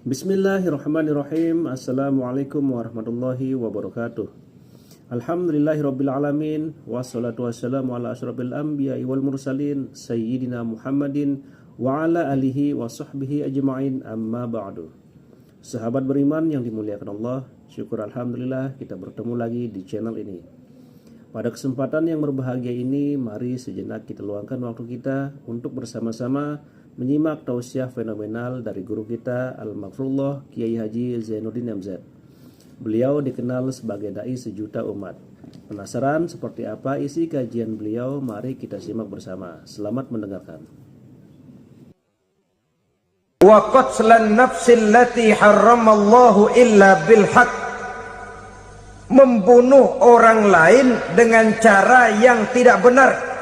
Bismillahirrahmanirrahim. Assalamualaikum warahmatullahi wabarakatuh. Alhamdulillahirrabbilalamin. Wassalatu wassalamu ala asyrafil anbiya'i wal mursalin Sayyidina Muhammadin wa ala alihi wa sahbihi ajma'in, amma ba'du. Sahabat beriman yang dimuliakan Allah, syukur alhamdulillah kita bertemu lagi di channel ini. Pada kesempatan yang berbahagia ini, mari sejenak kita luangkan waktu kita untuk bersama-sama menyimak tausiah fenomenal dari guru kita Al-Maghfurullah Kiai Haji Zainuddin MZ. Beliau dikenal sebagai dai sejuta umat. Penasaran seperti apa isi kajian beliau? Mari kita simak bersama. Selamat mendengarkan. Wa qatlan nafsil lati harramallahu illa bil haq. Membunuh orang lain dengan cara yang tidak benar.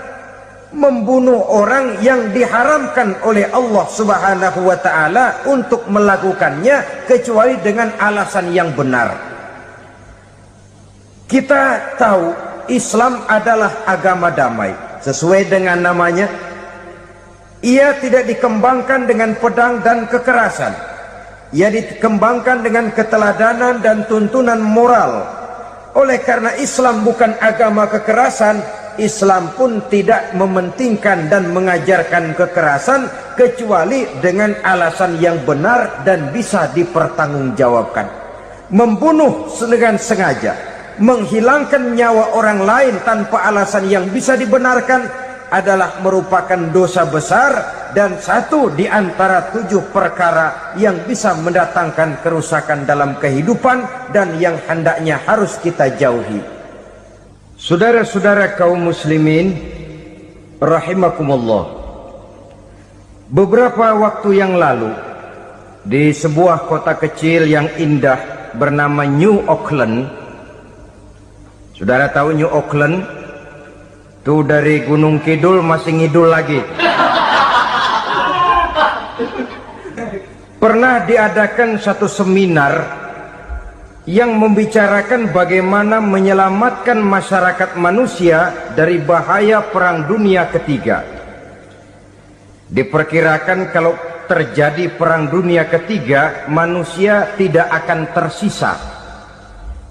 Membunuh orang yang diharamkan oleh Allah Subhanahu wa ta'ala untuk melakukannya kecuali dengan alasan yang benar. Kita tahu Islam adalah agama damai. Sesuai dengan namanya, ia tidak dikembangkan dengan pedang dan kekerasan. Ia dikembangkan dengan keteladanan dan tuntunan moral. Oleh karena Islam bukan agama kekerasan, Islam pun tidak mementingkan dan mengajarkan kekerasan kecuali dengan alasan yang benar dan bisa dipertanggungjawabkan. Membunuh dengan sengaja, menghilangkan nyawa orang lain tanpa alasan yang bisa dibenarkan adalah merupakan dosa besar dan satu di antara 7 perkara yang bisa mendatangkan kerusakan dalam kehidupan dan yang hendaknya harus kita jauhi. Saudara-saudara kaum muslimin rahimakumullah, beberapa waktu yang lalu di sebuah kota kecil yang indah bernama New Auckland. Saudara tahu New Auckland? Itu dari Gunung Kidul masih ngidul lagi. Pernah diadakan satu seminar yang membicarakan bagaimana menyelamatkan masyarakat manusia dari bahaya Perang Dunia Ketiga. Diperkirakan kalau terjadi Perang Dunia Ketiga, manusia tidak akan tersisa.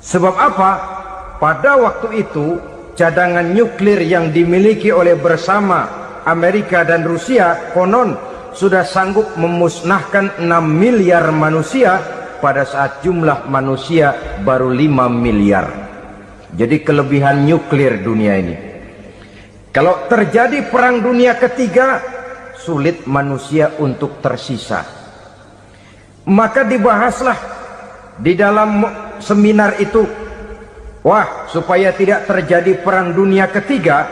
Sebab apa? Pada waktu itu, cadangan nuklir yang dimiliki oleh bersama Amerika dan Rusia konon sudah sanggup memusnahkan 6 miliar manusia pada saat jumlah manusia baru 5 miliar. Jadi kelebihan nuklir dunia ini. Kalau terjadi Perang Dunia Ketiga, sulit manusia untuk tersisa. Maka dibahaslah di dalam seminar itu, wah, supaya tidak terjadi Perang Dunia Ketiga,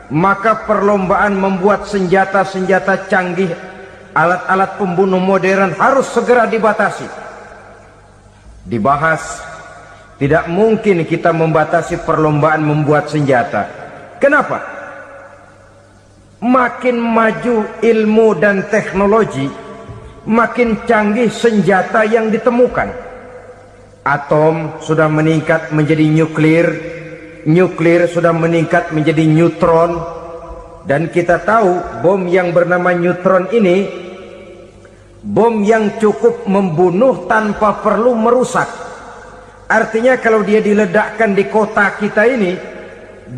maka perlombaan membuat senjata-senjata canggih, alat-alat pembunuh modern harus segera dibatasi. Dibahas, tidak mungkin kita membatasi perlombaan membuat senjata. Kenapa? Makin maju ilmu dan teknologi, makin canggih senjata yang ditemukan. Atom sudah meningkat menjadi nuklir, nuklir sudah meningkat menjadi neutron, dan kita tahu bom yang bernama neutron ini bom yang cukup membunuh tanpa perlu merusak. Artinya kalau dia diledakkan di kota kita ini,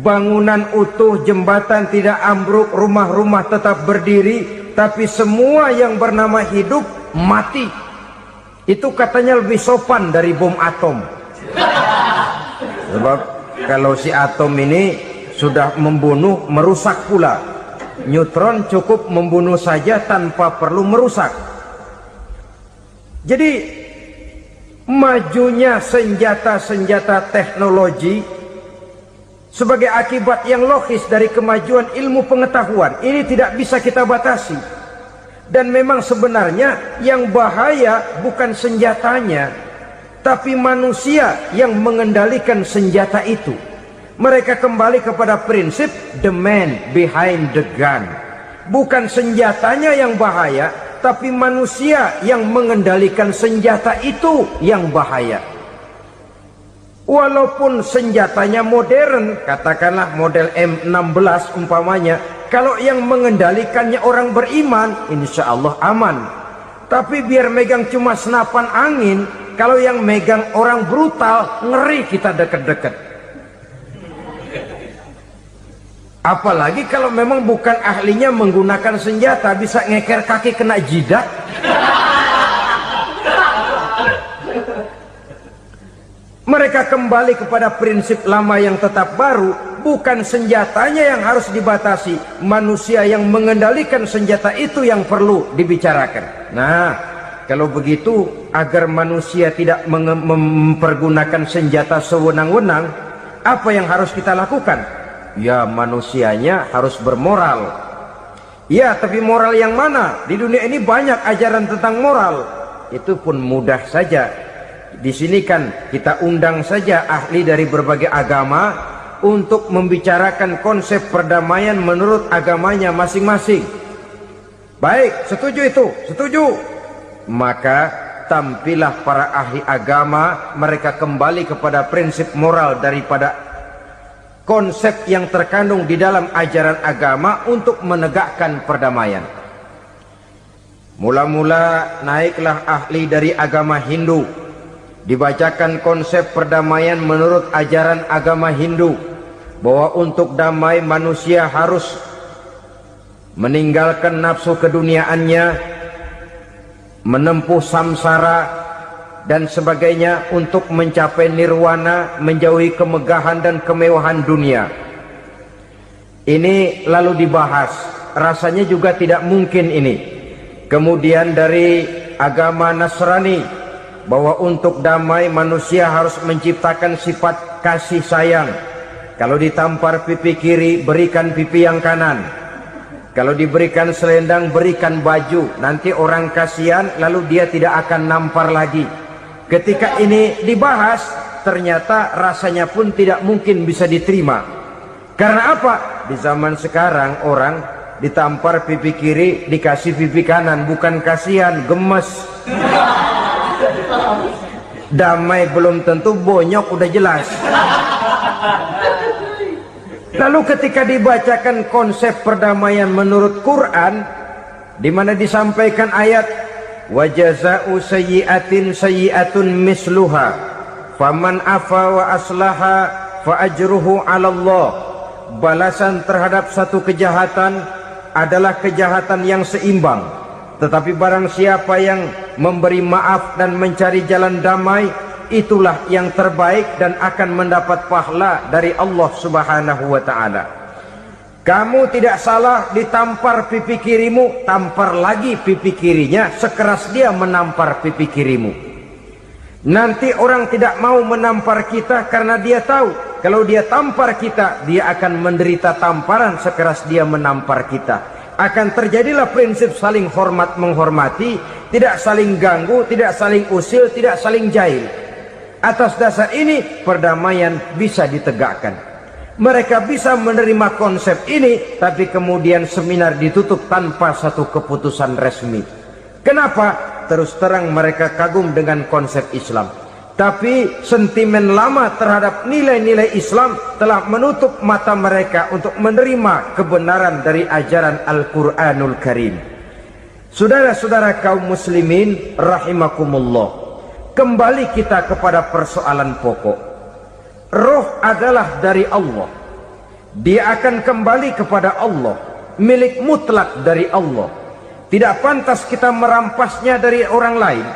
bangunan utuh, jembatan tidak ambruk, rumah-rumah tetap berdiri, tapi semua yang bernama hidup mati. Itu katanya lebih sopan dari bom atom. Sebab kalau si atom ini sudah membunuh, merusak pula. Neutron cukup membunuh saja tanpa perlu merusak. Jadi majunya senjata-senjata teknologi sebagai akibat yang logis dari kemajuan ilmu pengetahuan ini tidak bisa kita batasi. Dan memang sebenarnya yang bahaya bukan senjatanya, tapi manusia yang mengendalikan senjata itu. Mereka kembali kepada prinsip the man behind the gun. Bukan senjatanya yang bahaya, tapi manusia yang mengendalikan senjata itu yang bahaya. Walaupun senjatanya modern, katakanlah model M16 umpamanya, kalau yang mengendalikannya orang beriman, insya Allah aman. Tapi biar megang cuma senapan angin, kalau yang megang orang brutal, ngeri kita deket-deket. Apalagi kalau memang bukan ahlinya menggunakan senjata, bisa ngeker kaki kena jidat. Mereka kembali kepada prinsip lama yang tetap baru. Bukan senjatanya yang harus dibatasi, manusia yang mengendalikan senjata itu yang perlu dibicarakan. Nah, kalau begitu, agar manusia tidak mempergunakan senjata sewenang-wenang, apa yang harus kita lakukan? Ya, manusianya harus bermoral. Ya, tapi moral yang mana? Di dunia ini banyak ajaran tentang moral. Itu pun mudah saja. Di sini kan kita undang saja ahli dari berbagai agama untuk membicarakan konsep perdamaian menurut agamanya masing-masing. Baik, setuju itu? Setuju. Maka tampillah para ahli agama, mereka kembali kepada prinsip moral daripada konsep yang terkandung di dalam ajaran agama untuk menegakkan perdamaian. Mula-mula naiklah ahli dari agama Hindu, dibacakan konsep perdamaian menurut ajaran agama Hindu, bahwa untuk damai manusia harus meninggalkan nafsu keduniaannya, menempuh samsara dan sebagainya untuk mencapai nirwana, menjauhi kemegahan dan kemewahan dunia. Ini lalu dibahas, rasanya juga tidak mungkin ini. Kemudian dari agama Nasrani, bahwa untuk damai manusia harus menciptakan sifat kasih sayang. Kalau ditampar pipi kiri, berikan pipi yang kanan. Kalau diberikan selendang, berikan baju. Nanti orang kasihan, lalu dia tidak akan nampar lagi. Ketika ini dibahas, ternyata rasanya pun tidak mungkin bisa diterima. Karena apa? Di zaman sekarang orang ditampar pipi kiri, dikasih pipi kanan. Bukan kasihan, gemes. Damai belum tentu, bonyok udah jelas. Lalu ketika dibacakan konsep perdamaian menurut Quran, di mana disampaikan ayat wa jazaa'u sayyi'atin sayyi'atun misluha faman afa wa aslaha fa ajruhu 'ala Allah. Balasan terhadap satu kejahatan adalah kejahatan yang seimbang. Tetapi barang siapa yang memberi maaf dan mencari jalan damai, itulah yang terbaik dan akan mendapat pahala dari Allah Subhanahu wa ta'ala. Kamu tidak salah ditampar pipi kirimu, tampar lagi pipi kirinya sekeras dia menampar pipi kirimu. Nanti orang tidak mau menampar kita karena dia tahu kalau dia tampar kita, dia akan menderita tamparan sekeras dia menampar kita. Akan terjadilah prinsip saling hormat menghormati, tidak saling ganggu, tidak saling usil, tidak saling jahil. Atas dasar ini perdamaian bisa ditegakkan. Mereka bisa menerima konsep ini, tapi kemudian seminar ditutup tanpa satu keputusan resmi. Kenapa? Terus terang mereka kagum dengan konsep Islam, tapi sentimen lama terhadap nilai-nilai Islam telah menutup mata mereka untuk menerima kebenaran dari ajaran Al-Quranul Karim. Saudara-saudara kaum muslimin rahimakumullah, kembali kita kepada persoalan pokok. Roh adalah dari Allah, dia akan kembali kepada Allah, milik mutlak dari Allah. Tidak pantas kita merampasnya dari orang lain.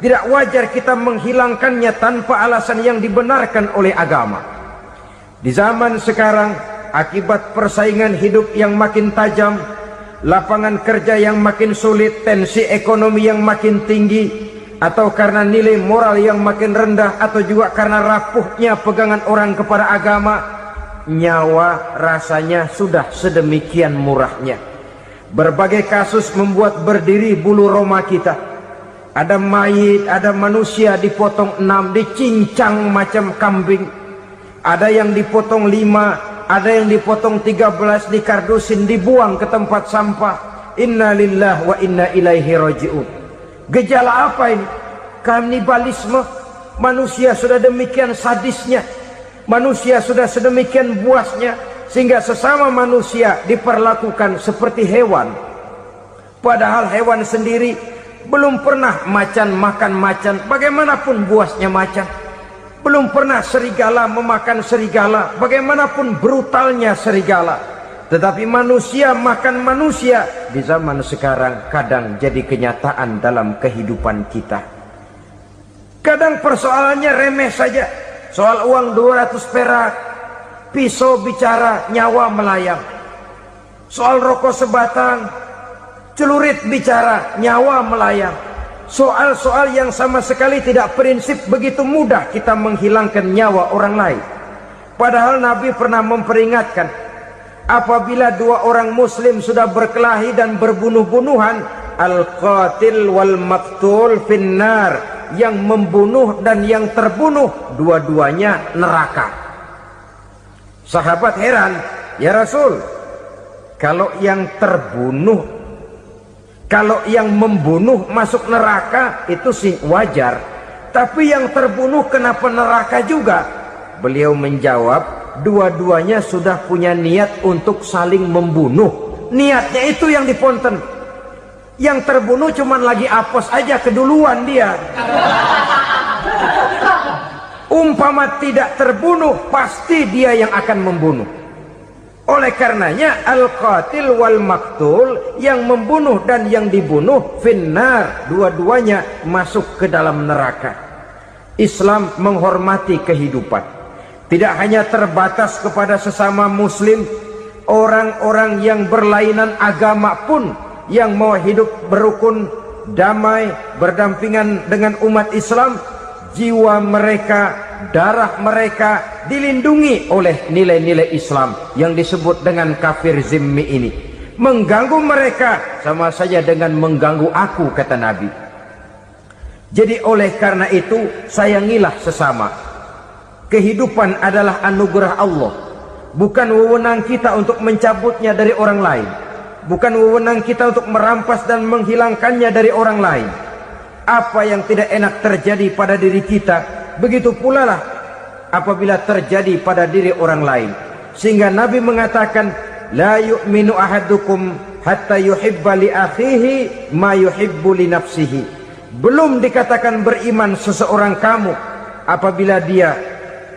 Tidak wajar kita menghilangkannya tanpa alasan yang dibenarkan oleh agama. Di zaman sekarang, akibat persaingan hidup yang makin tajam, lapangan kerja yang makin sulit, tensi ekonomi yang makin tinggi, atau karena nilai moral yang makin rendah, atau juga karena rapuhnya pegangan orang kepada agama, nyawa rasanya sudah sedemikian murahnya. Berbagai kasus membuat berdiri bulu roma kita. Ada mayit, ada manusia dipotong 6, dicincang macam kambing. Ada yang dipotong 5, ada yang dipotong 13, dikardusin, dibuang ke tempat sampah. Inna lillahi wa inna ilaihi raji'un. Gejala apa ini? Kanibalisme. Manusia sudah demikian sadisnya, manusia sudah sedemikian buasnya, sehingga sesama manusia diperlakukan seperti hewan. Padahal hewan sendiri Belum pernah macan makan macan, bagaimanapun buasnya macan. Belum pernah serigala memakan serigala, bagaimanapun brutalnya serigala. Tetapi manusia makan manusia di zaman sekarang kadang jadi kenyataan dalam kehidupan kita. Kadang persoalannya remeh saja. Soal uang 200 perak, pisau bicara, nyawa melayang. Soal rokok sebatang, celurit bicara, nyawa melayang. Soal-soal yang sama sekali tidak prinsip, begitu mudah kita menghilangkan nyawa orang lain. Padahal Nabi pernah memperingatkan, apabila dua orang muslim sudah berkelahi dan berbunuh-bunuhan, al-qatil wal maqtul finnar, yang membunuh dan yang terbunuh dua-duanya neraka. Sahabat heran, ya Rasul, kalau yang terbunuh, kalau yang membunuh masuk neraka itu sih wajar, tapi yang terbunuh kenapa neraka juga? Beliau menjawab, dua-duanya sudah punya niat untuk saling membunuh. Niatnya itu yang diponten. Yang terbunuh cuman lagi apes aja, keduluan dia. Umpama tidak terbunuh, pasti dia yang akan membunuh. Oleh karenanya al-qatil wal maktul, yang membunuh dan yang dibunuh finnar, dua-duanya masuk ke dalam neraka. Islam menghormati kehidupan, tidak hanya terbatas kepada sesama muslim, orang-orang yang berlainan agama pun yang mau hidup berukun, damai, berdampingan dengan umat Islam, jiwa mereka, darah mereka dilindungi oleh nilai-nilai Islam yang disebut dengan kafir zimmi ini. Mengganggu mereka sama saja dengan mengganggu aku, kata Nabi. Jadi oleh karena itu, sayangilah sesama. Kehidupan adalah anugerah Allah, bukan wewenang kita untuk mencabutnya dari orang lain, bukan wewenang kita untuk merampas dan menghilangkannya dari orang lain. Apa yang tidak enak terjadi pada diri kita, begitu pula lah apabila terjadi pada diri orang lain. Sehingga Nabi mengatakan, la yu'minu ahadukum hatta yuhibba li akhihi ma yuhibbu li nafsihi. Belum dikatakan beriman seseorang kamu apabila dia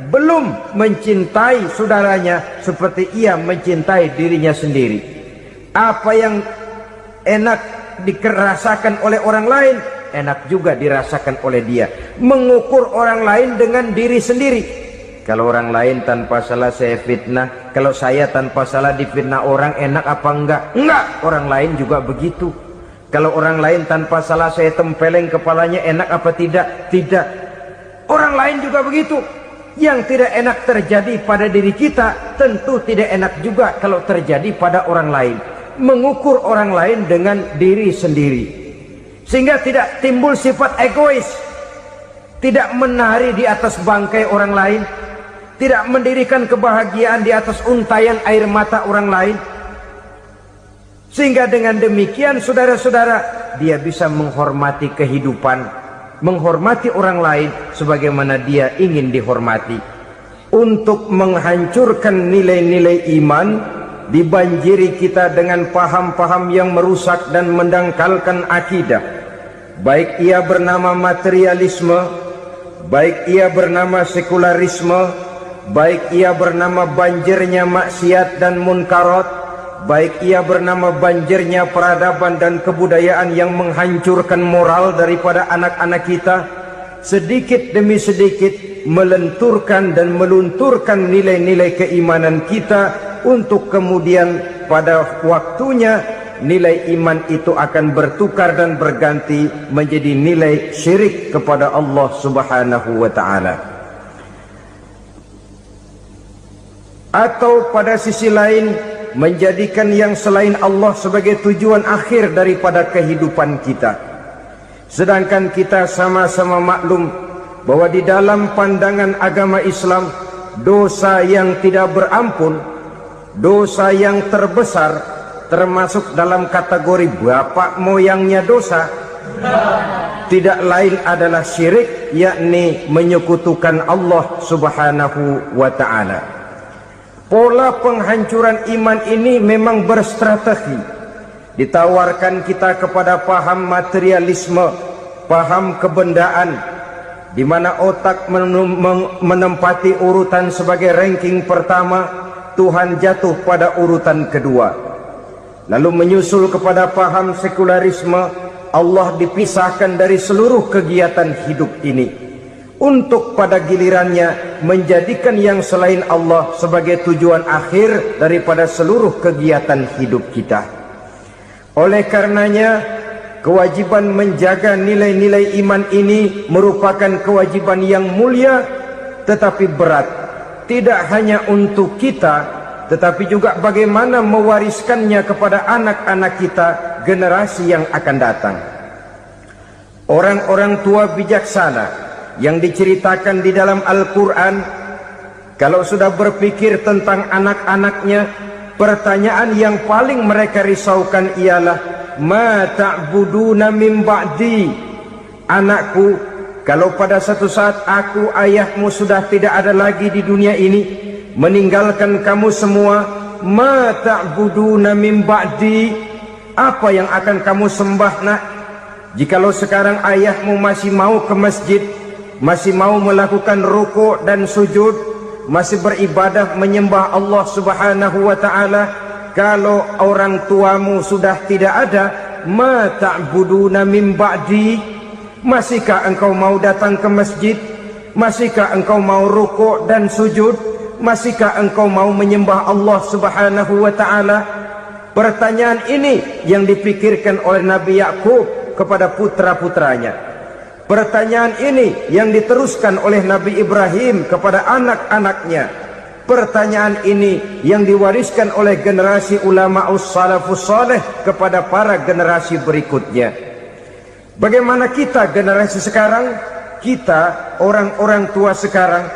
belum mencintai saudaranya seperti ia mencintai dirinya sendiri. Apa yang enak dirasakan oleh orang lain, enak juga dirasakan oleh dia. Mengukur orang lain dengan diri sendiri. Kalau orang lain tanpa salah saya fitnah, kalau saya tanpa salah difitnah orang, enak apa enggak? Enggak, orang lain juga begitu. Kalau orang lain tanpa salah saya tempeleng kepalanya, enak apa tidak? Tidak. Orang lain juga begitu. Yang tidak enak terjadi pada diri kita, tentu tidak enak juga kalau terjadi pada orang lain. Mengukur orang lain dengan diri sendiri, sehingga tidak timbul sifat egois, tidak menari di atas bangkai orang lain, tidak mendirikan kebahagiaan di atas untayan air mata orang lain. Sehingga dengan demikian saudara-saudara, dia bisa menghormati kehidupan, menghormati orang lain sebagaimana dia ingin dihormati. Untuk menghancurkan nilai-nilai iman, dibanjiri kita dengan paham-paham yang merusak dan mendangkalkan akidah, baik ia bernama materialisme, baik ia bernama sekularisme, baik ia bernama banjirnya maksiat dan munkarat, baik ia bernama banjirnya peradaban dan kebudayaan yang menghancurkan moral daripada anak-anak kita. Sedikit demi sedikit melenturkan dan melunturkan nilai-nilai keimanan kita, untuk kemudian pada waktunya nilai iman itu akan bertukar dan berganti menjadi nilai syirik kepada Allah Subhanahu wa ta'ala. Atau pada sisi lain, menjadikan yang selain Allah sebagai tujuan akhir daripada kehidupan kita. Sedangkan kita sama-sama maklum bahwa di dalam pandangan agama Islam, dosa yang tidak berampun, dosa yang terbesar, termasuk dalam kategori bapak moyangnya dosa, tidak lain adalah syirik, yakni menyekutukan Allah Subhanahu wa ta'ala. Pola penghancuran iman ini memang berstrategi, Ditawarkan kita kepada paham materialisme, paham kebendaan, di mana otak menempati urutan sebagai ranking pertama, Tuhan jatuh pada urutan kedua. Lalu menyusul kepada paham sekularisme, Allah dipisahkan dari seluruh kegiatan hidup ini, untuk pada gilirannya menjadikan yang selain Allah sebagai tujuan akhir daripada seluruh kegiatan hidup kita. Oleh karenanya, kewajiban menjaga nilai-nilai iman ini merupakan kewajiban yang mulia tetapi berat, tidak hanya untuk kita, tetapi juga bagaimana mewariskannya kepada anak-anak kita, generasi yang akan datang. Orang-orang tua bijaksana yang diceritakan di dalam Al-Quran, kalau sudah berpikir tentang anak-anaknya, pertanyaan yang paling mereka risaukan ialah, ma ta'buduna min ba'di. Anakku, kalau pada satu saat aku, ayahmu sudah tidak ada lagi di dunia ini, meninggalkan kamu semua, ma ta'buduna min ba'di, apa yang akan kamu sembah nak? Jikalau sekarang ayahmu masih mau ke masjid, masih mau melakukan ruku' dan sujud, masih beribadah menyembah Allah Subhanahu wa ta'ala, kalau orang tuamu sudah tidak ada, ma ta'buduna min ba'di, masihkah engkau mau datang ke masjid? Masihkah engkau mau rukuk dan sujud? Masihkah engkau mau menyembah Allah Subhanahu wa ta'ala? Pertanyaan ini yang dipikirkan oleh Nabi Yakub kepada putra-putranya. Pertanyaan ini yang diteruskan oleh Nabi Ibrahim kepada anak-anaknya. Pertanyaan ini yang diwariskan oleh generasi ulama salafus saleh kepada para generasi berikutnya. Bagaimana kita generasi sekarang? Kita orang-orang tua sekarang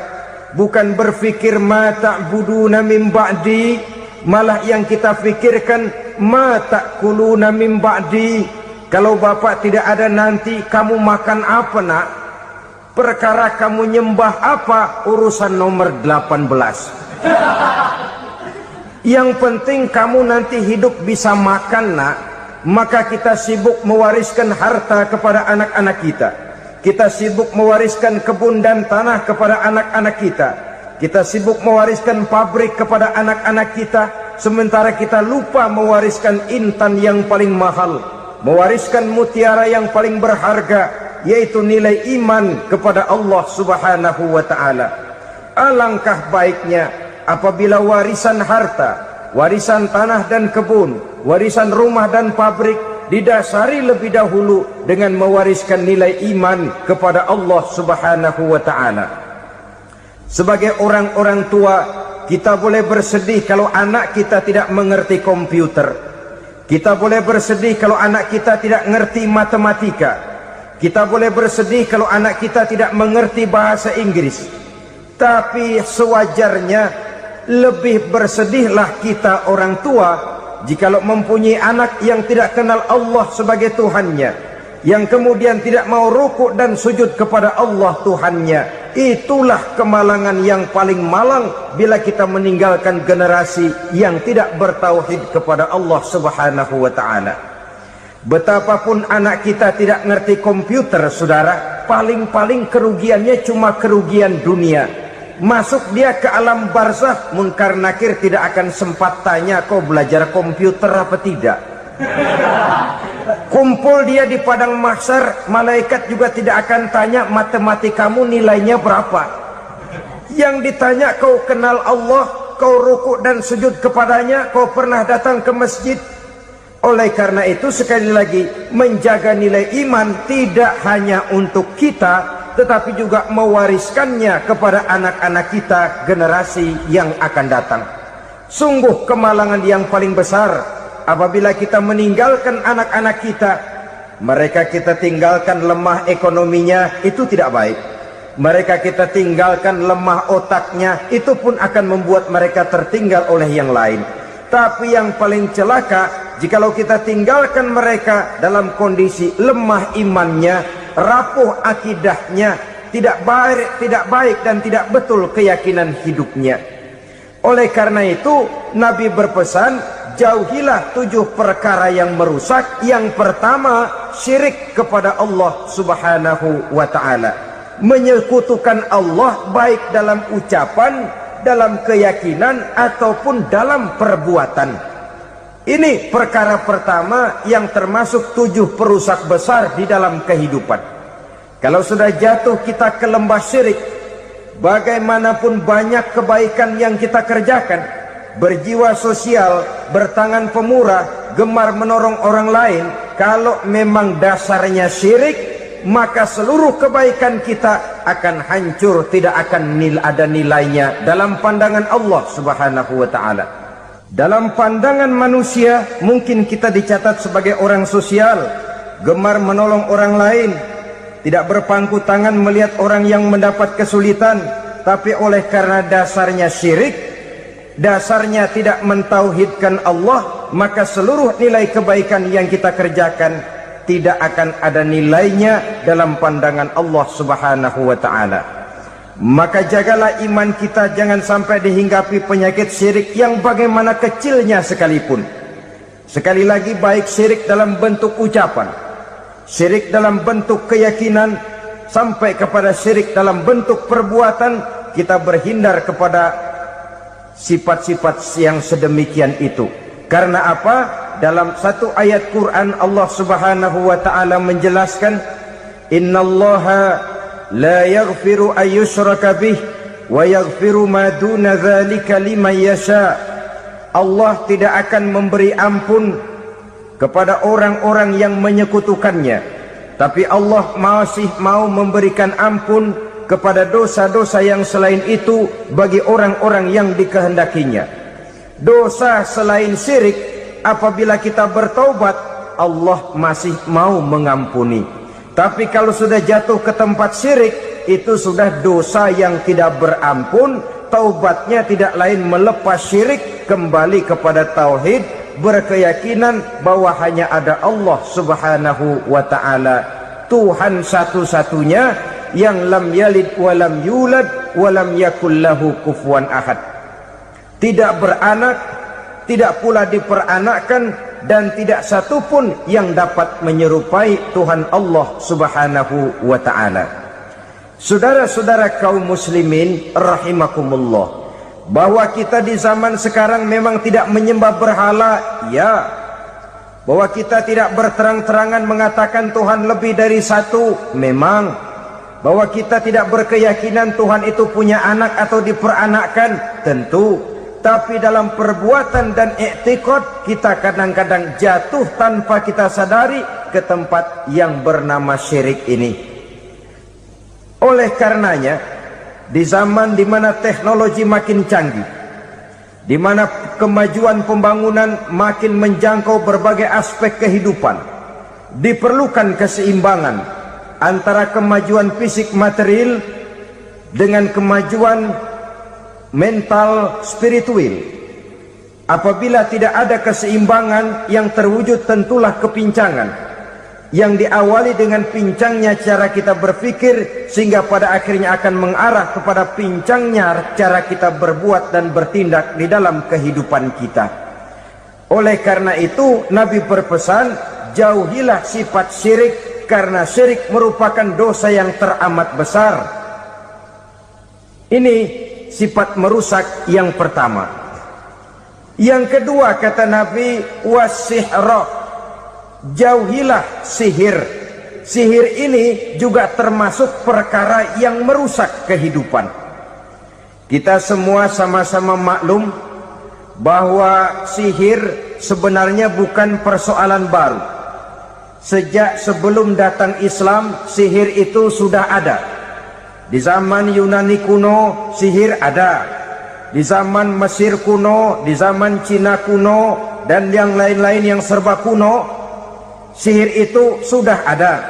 bukan berfikir ma ta'buduna min ba'di, malah yang kita fikirkan ma ta'kuluna min ba'di. Kalau bapak tidak ada nanti kamu makan apa nak? Perkara kamu nyembah apa? Urusan nomor 18. Yang penting kamu nanti hidup bisa makan nak. Maka kita sibuk mewariskan harta kepada anak-anak kita. Kita sibuk mewariskan kebun dan tanah kepada anak-anak kita. Kita sibuk mewariskan pabrik kepada anak-anak kita, sementara kita lupa mewariskan intan yang paling mahal, mewariskan mutiara yang paling berharga, yaitu nilai iman kepada Allah Subhanahu wa ta'ala. Alangkah baiknya apabila warisan harta, warisan tanah dan kebun, warisan rumah dan pabrik didasari lebih dahulu dengan mewariskan nilai iman kepada Allah Subhanahu wa ta'ala. Sebagai orang-orang tua, kita boleh bersedih kalau anak kita tidak mengerti komputer. Kita boleh bersedih kalau anak kita tidak mengerti matematika. Kita boleh bersedih kalau anak kita tidak mengerti bahasa Inggris. Tapi sewajarnya lebih bersedihlah kita orang tua jikalau mempunyai anak yang tidak kenal Allah sebagai Tuhannya, yang kemudian tidak mau rukuk dan sujud kepada Allah Tuhannya. Itulah kemalangan yang paling malang bila kita meninggalkan generasi yang tidak bertauhid kepada Allah Subhanahu wa ta'ala. Betapapun anak kita tidak ngerti komputer, saudara, paling-paling kerugiannya cuma kerugian dunia. Masuk dia ke alam barzakh, munkar nakir tidak akan sempat tanya kau belajar komputer apa tidak. Kumpul dia di padang mahsyar, malaikat juga tidak akan tanya matematikamu nilainya berapa. Yang ditanya, kau kenal Allah, kau rukuk dan sujud kepadanya, kau pernah datang ke masjid. Oleh karena itu sekali lagi, menjaga nilai iman tidak hanya untuk kita, tetapi juga mewariskannya kepada anak-anak kita, generasi yang akan datang. Sungguh kemalangan yang paling besar apabila kita meninggalkan anak-anak kita. Mereka kita tinggalkan lemah ekonominya, itu tidak baik. Mereka kita tinggalkan lemah otaknya, itu pun akan membuat mereka tertinggal oleh yang lain. Tapi yang paling celaka, jikalau kita tinggalkan mereka dalam kondisi lemah imannya, rapuh akidahnya, tidak baik dan tidak betul keyakinan hidupnya. Oleh karena itu Nabi berpesan, jauhilah 7 perkara yang merusak. Yang pertama, syirik kepada Allah subhanahu wa ta'ala, menyekutukan Allah baik dalam ucapan, dalam keyakinan, ataupun dalam perbuatan. Ini perkara pertama yang termasuk 7 perusak besar di dalam kehidupan. Kalau sudah jatuh kita ke lembah syirik, bagaimanapun banyak kebaikan yang kita kerjakan, berjiwa sosial, bertangan pemurah, gemar menolong orang lain, kalau memang dasarnya syirik, maka seluruh kebaikan kita akan hancur, tidak akan ada nilainya dalam pandangan Allah subhanahu wa ta'ala. Dalam pandangan manusia, mungkin kita dicatat sebagai orang sosial, gemar menolong orang lain, tidak berpangku tangan melihat orang yang mendapat kesulitan. Tapi oleh karena dasarnya syirik, dasarnya tidak mentauhidkan Allah, maka seluruh nilai kebaikan yang kita kerjakan tidak akan ada nilainya dalam pandangan Allah subhanahu wa ta'ala. Maka jagalah iman kita, jangan sampai dihinggapi penyakit syirik yang bagaimana kecilnya sekalipun. Sekali lagi, baik syirik dalam bentuk ucapan, syirik dalam bentuk keyakinan, sampai kepada syirik dalam bentuk perbuatan, kita berhindar kepada sifat-sifat yang sedemikian itu. Karena apa? Dalam satu ayat Quran Allah subhanahu wa ta'ala menjelaskan, innallaha la yaghfiru ayyushraka bih wa yaghfiru ma duna dzalika liman yasha. Allah tidak akan memberi ampun kepada orang-orang yang menyekutukannya, tapi Allah masih mau memberikan ampun kepada dosa-dosa yang selain itu bagi orang-orang yang dikehendakinya. Dosa selain syirik, apabila kita bertaubat, Allah masih mau mengampuni. Tapi kalau sudah jatuh ke tempat syirik, itu sudah dosa yang tidak berampun. Taubatnya tidak lain melepas syirik, kembali kepada tauhid, berkeyakinan bahwa hanya ada Allah subhanahu wa ta'ala, Tuhan satu-satunya, yang lam yalid walam yulad walam yakul lahu kufuwan ahad. Tidak beranak, tidak pula diperanakkan, dan tidak satupun yang dapat menyerupai Tuhan Allah subhanahu wa ta'ala. Saudara-saudara kaum muslimin rahimakumullah, bahwa kita di zaman sekarang memang tidak menyembah berhala, ya. Bahwa kita tidak berterang-terangan mengatakan Tuhan lebih dari satu, memang. Bahwa kita tidak berkeyakinan Tuhan itu punya anak atau diperanakkan, tentu. Tapi dalam perbuatan dan i'tiqad, kita kadang-kadang jatuh tanpa kita sadari ke tempat yang bernama syirik ini. Oleh karenanya, di zaman di mana teknologi makin canggih, di mana kemajuan pembangunan makin menjangkau berbagai aspek kehidupan, diperlukan keseimbangan antara kemajuan fisik material dengan kemajuan mental spiritual. Apabila tidak ada keseimbangan, yang terwujud tentulah kepincangan, yang diawali dengan pincangnya cara kita berpikir, sehingga pada akhirnya akan mengarah kepada pincangnya cara kita berbuat dan bertindak di dalam kehidupan kita. Oleh karena itu Nabi berpesan, jauhilah sifat syirik, karena syirik merupakan dosa yang teramat besar. Ini sifat merusak yang pertama. Yang kedua, kata Nabi, wasihra, jauhilah sihir. Sihir ini juga termasuk perkara yang merusak kehidupan. Kita semua sama-sama maklum bahwa sihir sebenarnya bukan persoalan baru. Sejak sebelum datang Islam, sihir itu sudah ada. Di zaman Yunani kuno, sihir ada. Di zaman Mesir kuno, di zaman Cina kuno, dan yang lain-lain yang serba kuno, sihir itu sudah ada.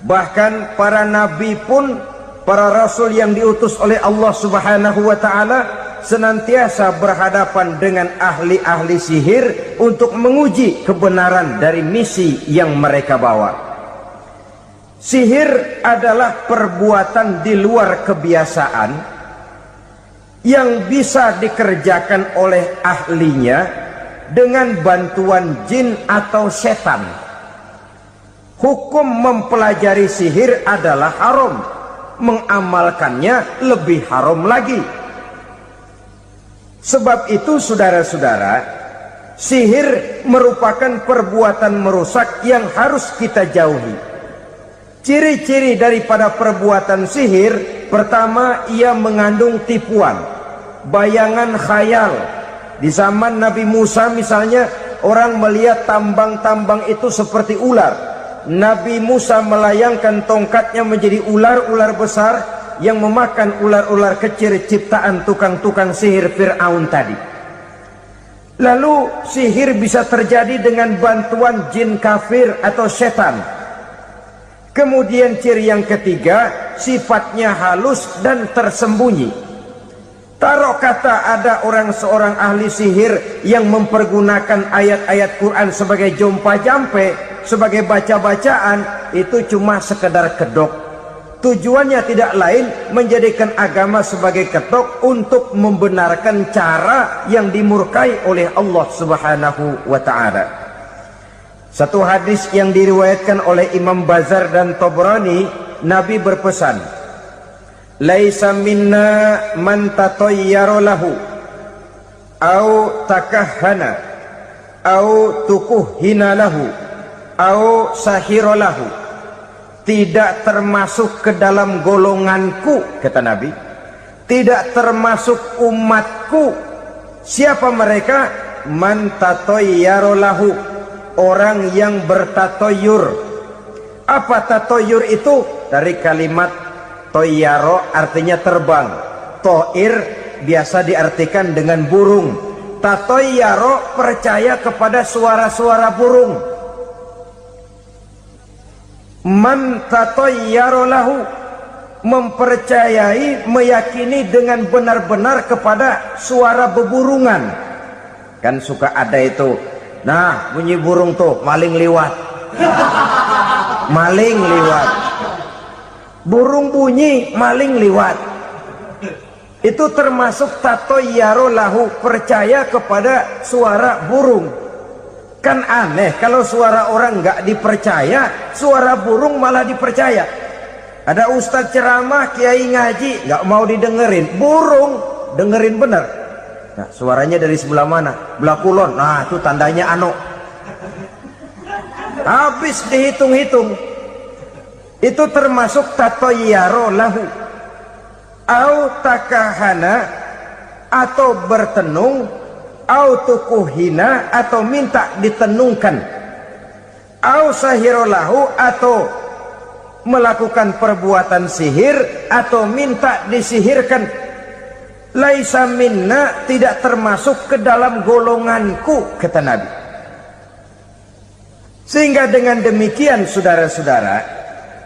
Bahkan para nabi pun, para rasul yang diutus oleh Allah subhanahu wa ta'ala, senantiasa berhadapan dengan ahli-ahli sihir untuk menguji kebenaran dari misi yang mereka bawa. Sihir adalah perbuatan di luar kebiasaan yang bisa dikerjakan oleh ahlinya dengan bantuan jin atau setan. Hukum mempelajari sihir adalah haram, mengamalkannya lebih haram lagi. Sebab itu saudara-saudara, sihir merupakan perbuatan merusak yang harus kita jauhi. Ciri-ciri daripada perbuatan sihir, pertama, ia mengandung tipuan, bayangan khayal. Di zaman Nabi Musa misalnya, orang melihat tambang-tambang itu seperti ular. Nabi Musa melayangkan tongkatnya menjadi ular-ular besar yang memakan ular-ular kecil ciptaan tukang-tukang sihir Fir'aun tadi. Lalu sihir bisa terjadi dengan bantuan jin kafir atau setan. Kemudian ciri yang ketiga, sifatnya halus dan tersembunyi. Taruh kata ada seorang ahli sihir yang mempergunakan ayat-ayat Quran sebagai jompa-jampe, sebagai baca-bacaan, itu cuma sekedar kedok. Tujuannya tidak lain menjadikan agama sebagai kedok untuk membenarkan cara yang dimurkai oleh Allah Subhanahu wa ta'ala. Satu hadis yang diriwayatkan oleh Imam Bazar dan Tabrani, Nabi berpesan, "Laisa minna man tatayyara lahu au takahhana au tukuhina lahu au sahira lahu." Tidak termasuk ke dalam golonganku, kata Nabi. Tidak termasuk umatku. Siapa mereka? Man tatayyara lahu, orang yang bertatoyur. Apa tatoyur itu? Dari kalimat toyaro, artinya terbang. Toir biasa diartikan dengan burung. Tatoyaro percaya kepada suara-suara burung. Man tatayyara lahu, mempercayai, meyakini dengan benar-benar kepada suara beburungan. Kan suka ada itu, nah bunyi burung tuh, maling liwat. Maling liwat. Burung bunyi, maling liwat. Itu termasuk tatayyara lahu, percaya kepada suara burung. Kan aneh kalau suara orang nggak dipercaya, suara burung malah dipercaya. Ada ustadz ceramah, kiai ngaji, nggak mau didengerin, burung dengerin bener. Nah, suaranya dari sebelah mana? Belah kulon. Nah, itu tandanya anu. Habis dihitung-hitung. Itu termasuk tatayyara lahu. Au takahana, atau bertenung, au tukuhina, atau minta ditenungkan, au sahirolahu, atau melakukan perbuatan sihir atau minta disihirkan. Laisa minna, tidak termasuk ke dalam golonganku, kata Nabi. Sehingga dengan demikian saudara-saudara,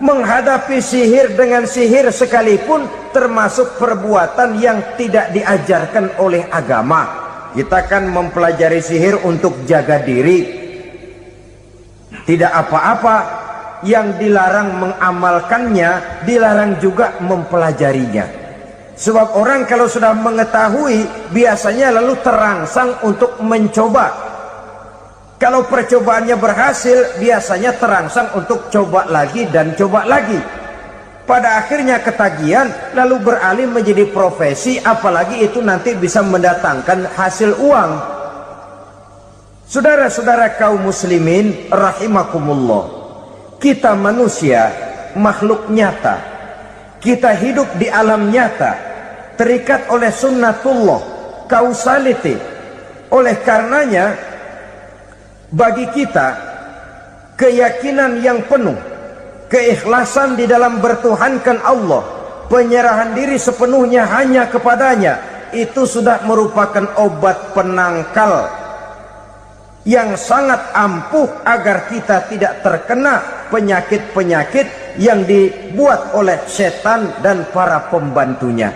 menghadapi sihir dengan sihir sekalipun termasuk perbuatan yang tidak diajarkan oleh agama. Kita kan mempelajari sihir untuk jaga diri. Tidak apa-apa, yang dilarang mengamalkannya, dilarang juga mempelajarinya. Sebab orang kalau sudah mengetahui, biasanya lalu terangsang untuk mencoba. Kalau percobaannya berhasil, biasanya terangsang untuk coba lagi dan coba lagi. Pada akhirnya ketagihan, lalu beralih menjadi profesi, apalagi itu nanti bisa mendatangkan hasil uang. Saudara-saudara kaum muslimin rahimakumullah, kita manusia makhluk nyata, kita hidup di alam nyata, terikat oleh sunnatullah, causality. Oleh karenanya bagi kita keyakinan yang penuh, keikhlasan di dalam bertuhankan Allah, penyerahan diri sepenuhnya hanya kepadanya, itu sudah merupakan obat penangkal yang sangat ampuh agar kita tidak terkena penyakit-penyakit yang dibuat oleh setan dan para pembantunya.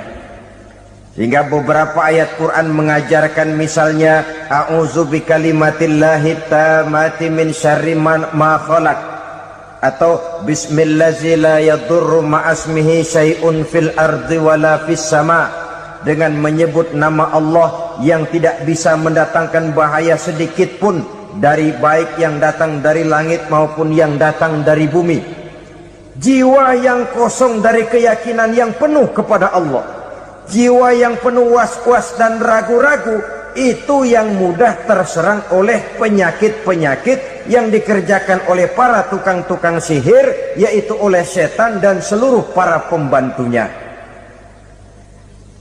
Sehingga beberapa ayat Quran mengajarkan, misalnya a'udzu bikalimatillahi tammati min syarri ma khalaq, atau bismillazi la yadurru ma'asmihi syai'un fil ardi wala fis sama, dengan menyebut nama Allah yang tidak bisa mendatangkan bahaya sedikit pun, dari baik yang datang dari langit maupun yang datang dari bumi. Jiwa yang kosong dari keyakinan yang penuh kepada Allah, jiwa yang penuh was-was dan ragu-ragu, itu yang mudah terserang oleh penyakit-penyakit yang dikerjakan oleh para tukang-tukang sihir, yaitu oleh setan dan seluruh para pembantunya.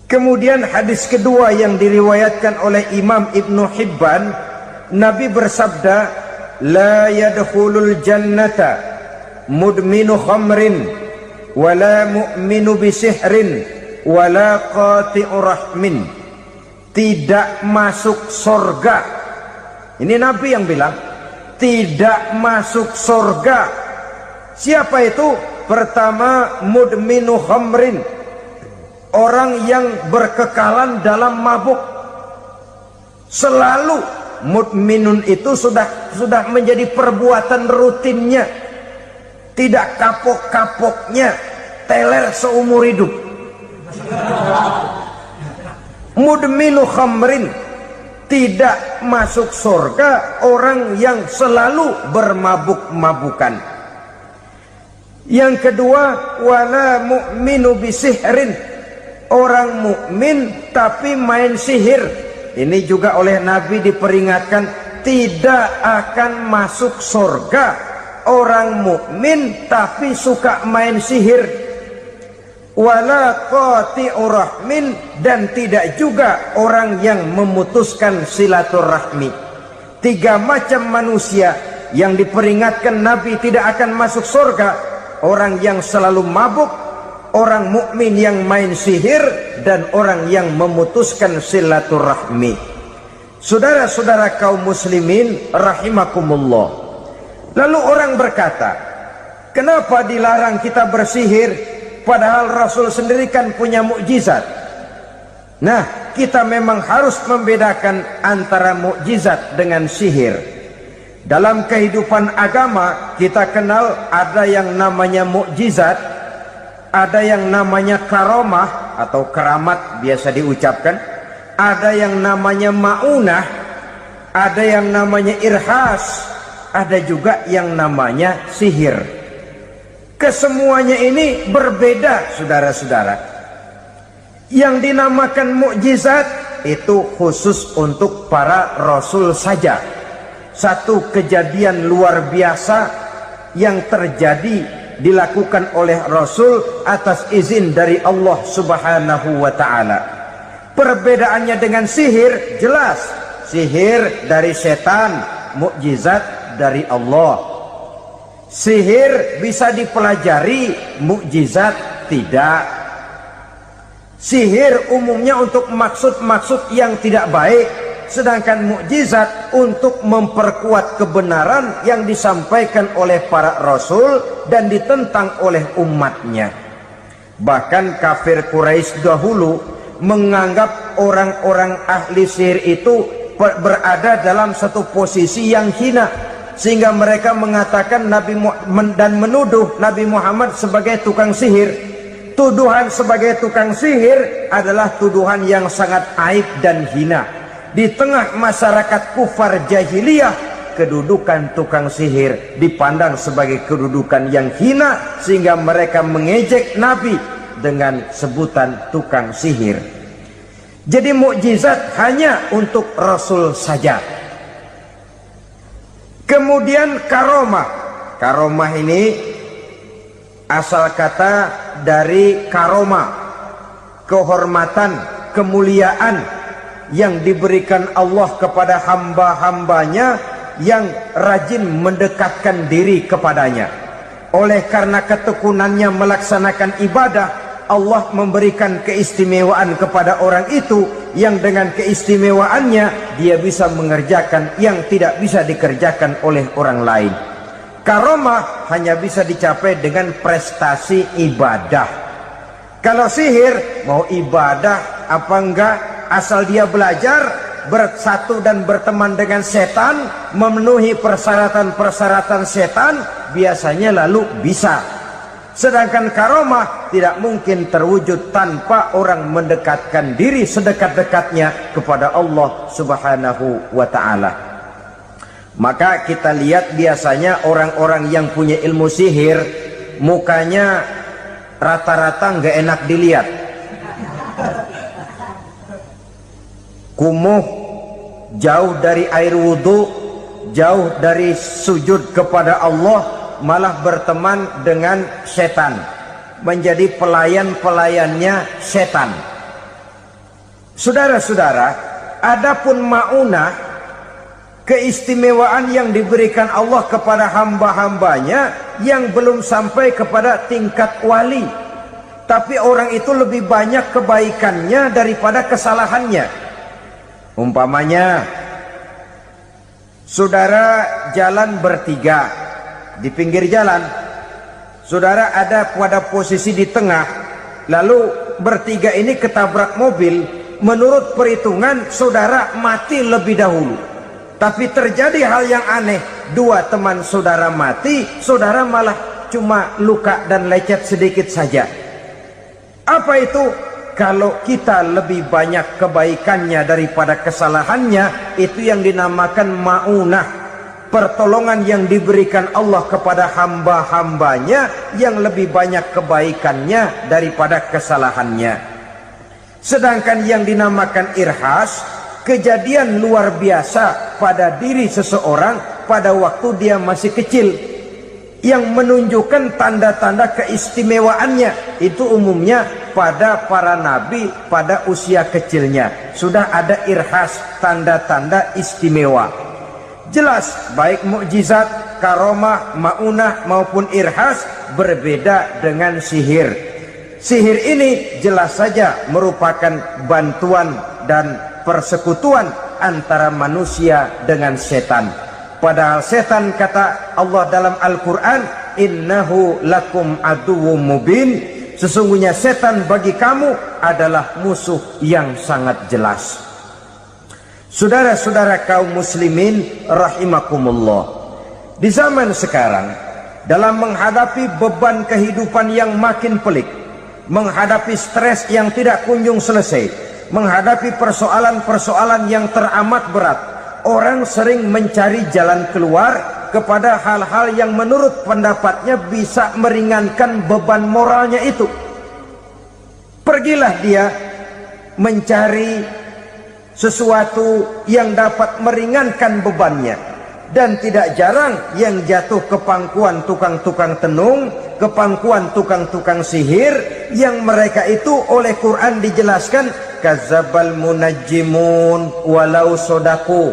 Kemudian hadis kedua yang diriwayatkan oleh Imam Ibnu Hibban, Nabi bersabda, la yadkhulul jannata mudminu khamrin wala mu'minu bisihrin wala qati'u rahmin. Tidak masuk surga. Ini Nabi yang bilang, tidak masuk surga. Siapa itu? Pertama, mudminu khamrin, orang yang berkekalan dalam mabuk. Selalu mudminun itu sudah menjadi perbuatan rutinnya, tidak kapok-kapoknya, teler seumur hidup. Mudminu khamrin, tidak masuk surga orang yang selalu bermabuk-mabukan. Yang kedua, wala mu'minu bisihrin, orang mukmin tapi main sihir. Ini juga oleh Nabi diperingatkan, tidak akan masuk surga orang mukmin tapi suka main sihir. Wala qati'u rahmin, dan tidak juga orang yang memutuskan silaturahmi. Tiga macam manusia yang diperingatkan Nabi tidak akan masuk surga: orang yang selalu mabuk, orang mukmin yang main sihir, dan orang yang memutuskan silaturahmi. Saudara-saudara kaum muslimin rahimakumullah. Lalu orang berkata, kenapa dilarang kita bersihir? Padahal Rasul sendiri kan punya mukjizat. Nah, kita memang harus membedakan antara mukjizat dengan sihir. Dalam kehidupan agama kita kenal ada yang namanya mukjizat, ada yang namanya karomah atau keramat biasa diucapkan, ada yang namanya maunah, ada yang namanya irhas, ada juga yang namanya sihir. Kesemuanya ini berbeda, saudara-saudara. Yang dinamakan mukjizat itu khusus untuk para rasul saja. Satu kejadian luar biasa yang terjadi dilakukan oleh rasul atas izin dari Allah Subhanahu wa taala. Perbedaannya dengan sihir jelas. Sihir dari setan, mukjizat dari Allah. Sihir bisa dipelajari, mukjizat tidak. Sihir umumnya untuk maksud-maksud yang tidak baik, sedangkan mukjizat untuk memperkuat kebenaran yang disampaikan oleh para rasul dan ditentang oleh umatnya. Bahkan kafir Quraisy dahulu menganggap orang-orang ahli sihir itu berada dalam satu posisi yang hina, sehingga mereka mengatakan dan menuduh Nabi Muhammad sebagai tukang sihir. Tuduhan sebagai tukang sihir adalah tuduhan yang sangat aib dan hina. Di tengah masyarakat kufar jahiliyah, kedudukan tukang sihir dipandang sebagai kedudukan yang hina, sehingga mereka mengejek Nabi dengan sebutan tukang sihir. Jadi mukjizat hanya untuk Rasul saja. Kemudian karomah. Karomah ini asal kata dari karoma, kehormatan, kemuliaan yang diberikan Allah kepada hamba-hambanya yang rajin mendekatkan diri kepadanya. Oleh karena ketekunannya melaksanakan ibadah, Allah memberikan keistimewaan kepada orang itu, yang dengan keistimewaannya dia bisa mengerjakan yang tidak bisa dikerjakan oleh orang lain. Karomah hanya bisa dicapai dengan prestasi ibadah. Kalau sihir, mau ibadah apa enggak, asal dia belajar, bersatu dan berteman dengan setan, memenuhi persyaratan-persyaratan setan, biasanya lalu bisa. Sedangkan karomah tidak mungkin terwujud tanpa orang mendekatkan diri sedekat-dekatnya kepada Allah Subhanahu wa ta'ala. Maka kita lihat biasanya orang-orang yang punya ilmu sihir, mukanya rata-rata nggak enak dilihat. Kumuh, jauh dari air wudhu, jauh dari sujud kepada Allah, malah berteman dengan setan, menjadi pelayan-pelayannya setan. Saudara-saudara, adapun maunah, keistimewaan yang diberikan Allah kepada hamba-hambanya yang belum sampai kepada tingkat wali, tapi orang itu lebih banyak kebaikannya daripada kesalahannya. Umpamanya, saudara jalan bertiga di pinggir jalan, saudara ada pada posisi di tengah, lalu bertiga ini ketabrak mobil. Menurut perhitungan saudara mati lebih dahulu, tapi terjadi hal yang aneh, dua teman saudara mati, saudara malah cuma luka dan lecet sedikit saja. Apa itu? Kalau kita lebih banyak kebaikannya daripada kesalahannya, itu yang dinamakan maunah, pertolongan yang diberikan Allah kepada hamba-hambanya yang lebih banyak kebaikannya daripada kesalahannya. Sedangkan yang dinamakan irhas, kejadian luar biasa pada diri seseorang pada waktu dia masih kecil, yang menunjukkan tanda-tanda keistimewaannya. Itu umumnya pada para nabi pada usia kecilnya sudah ada irhas, tanda-tanda istimewa. Jelas baik mukjizat, karomah, maunah maupun irhas berbeda dengan sihir. Sihir ini jelas saja merupakan bantuan dan persekutuan antara manusia dengan setan. Padahal setan, kata Allah dalam Al-Quran, innahu lakum aduwwum mubin, sesungguhnya setan bagi kamu adalah musuh yang sangat jelas. Saudara-saudara kaum muslimin rahimakumullah, di zaman sekarang dalam menghadapi beban kehidupan yang makin pelik, menghadapi stres yang tidak kunjung selesai, menghadapi persoalan-persoalan yang teramat berat, orang sering mencari jalan keluar kepada hal-hal yang menurut pendapatnya bisa meringankan beban moralnya itu. Pergilah dia mencari sesuatu yang dapat meringankan bebannya. Dan tidak jarang yang jatuh ke pangkuan tukang-tukang tenung, ke pangkuan tukang-tukang sihir, yang mereka itu oleh Quran dijelaskan kadzabal munajjimun walau sodaku.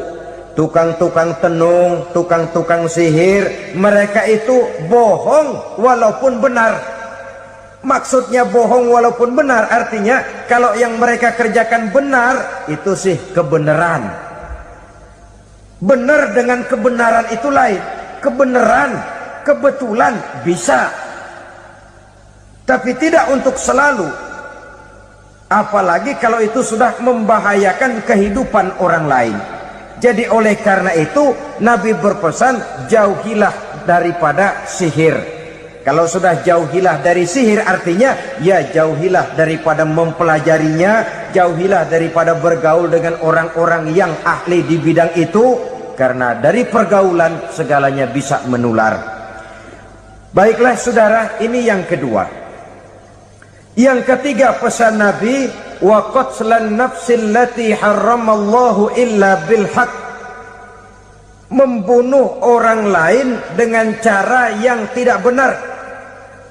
Tukang-tukang tenung, tukang-tukang sihir, mereka itu bohong walaupun benar. Maksudnya bohong walaupun benar, artinya kalau yang mereka kerjakan benar, itu sih kebenaran. Benar dengan kebenaran itu lain. Kebenaran, kebetulan bisa, tapi tidak untuk selalu. Apalagi kalau itu sudah membahayakan kehidupan orang lain. Jadi oleh karena itu Nabi berpesan, jauhilah daripada sihir. Kalau sudah jauhilah dari sihir, artinya ya jauhilah daripada mempelajarinya, jauhilah daripada bergaul dengan orang-orang yang ahli di bidang itu, karena dari pergaulan segalanya bisa menular. Baiklah saudara, ini yang kedua. Yang ketiga pesan Nabi, wa qatlan nafsil lati harramallahu illa bil haq, membunuh orang lain dengan cara yang tidak benar,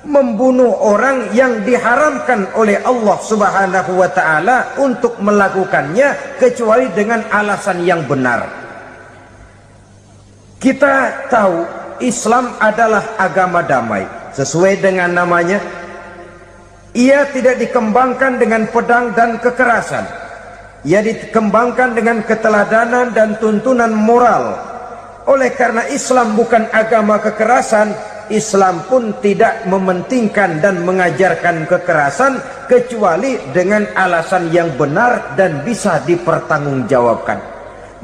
membunuh orang yang diharamkan oleh Allah Subhanahu wa ta'ala untuk melakukannya kecuali dengan alasan yang benar. Kita tahu Islam adalah agama damai, sesuai dengan namanya. Ia tidak dikembangkan dengan pedang dan kekerasan. Ia dikembangkan dengan keteladanan dan tuntunan moral. Oleh karena Islam bukan agama kekerasan, Islam pun tidak mementingkan dan mengajarkan kekerasan kecuali dengan alasan yang benar dan bisa dipertanggungjawabkan.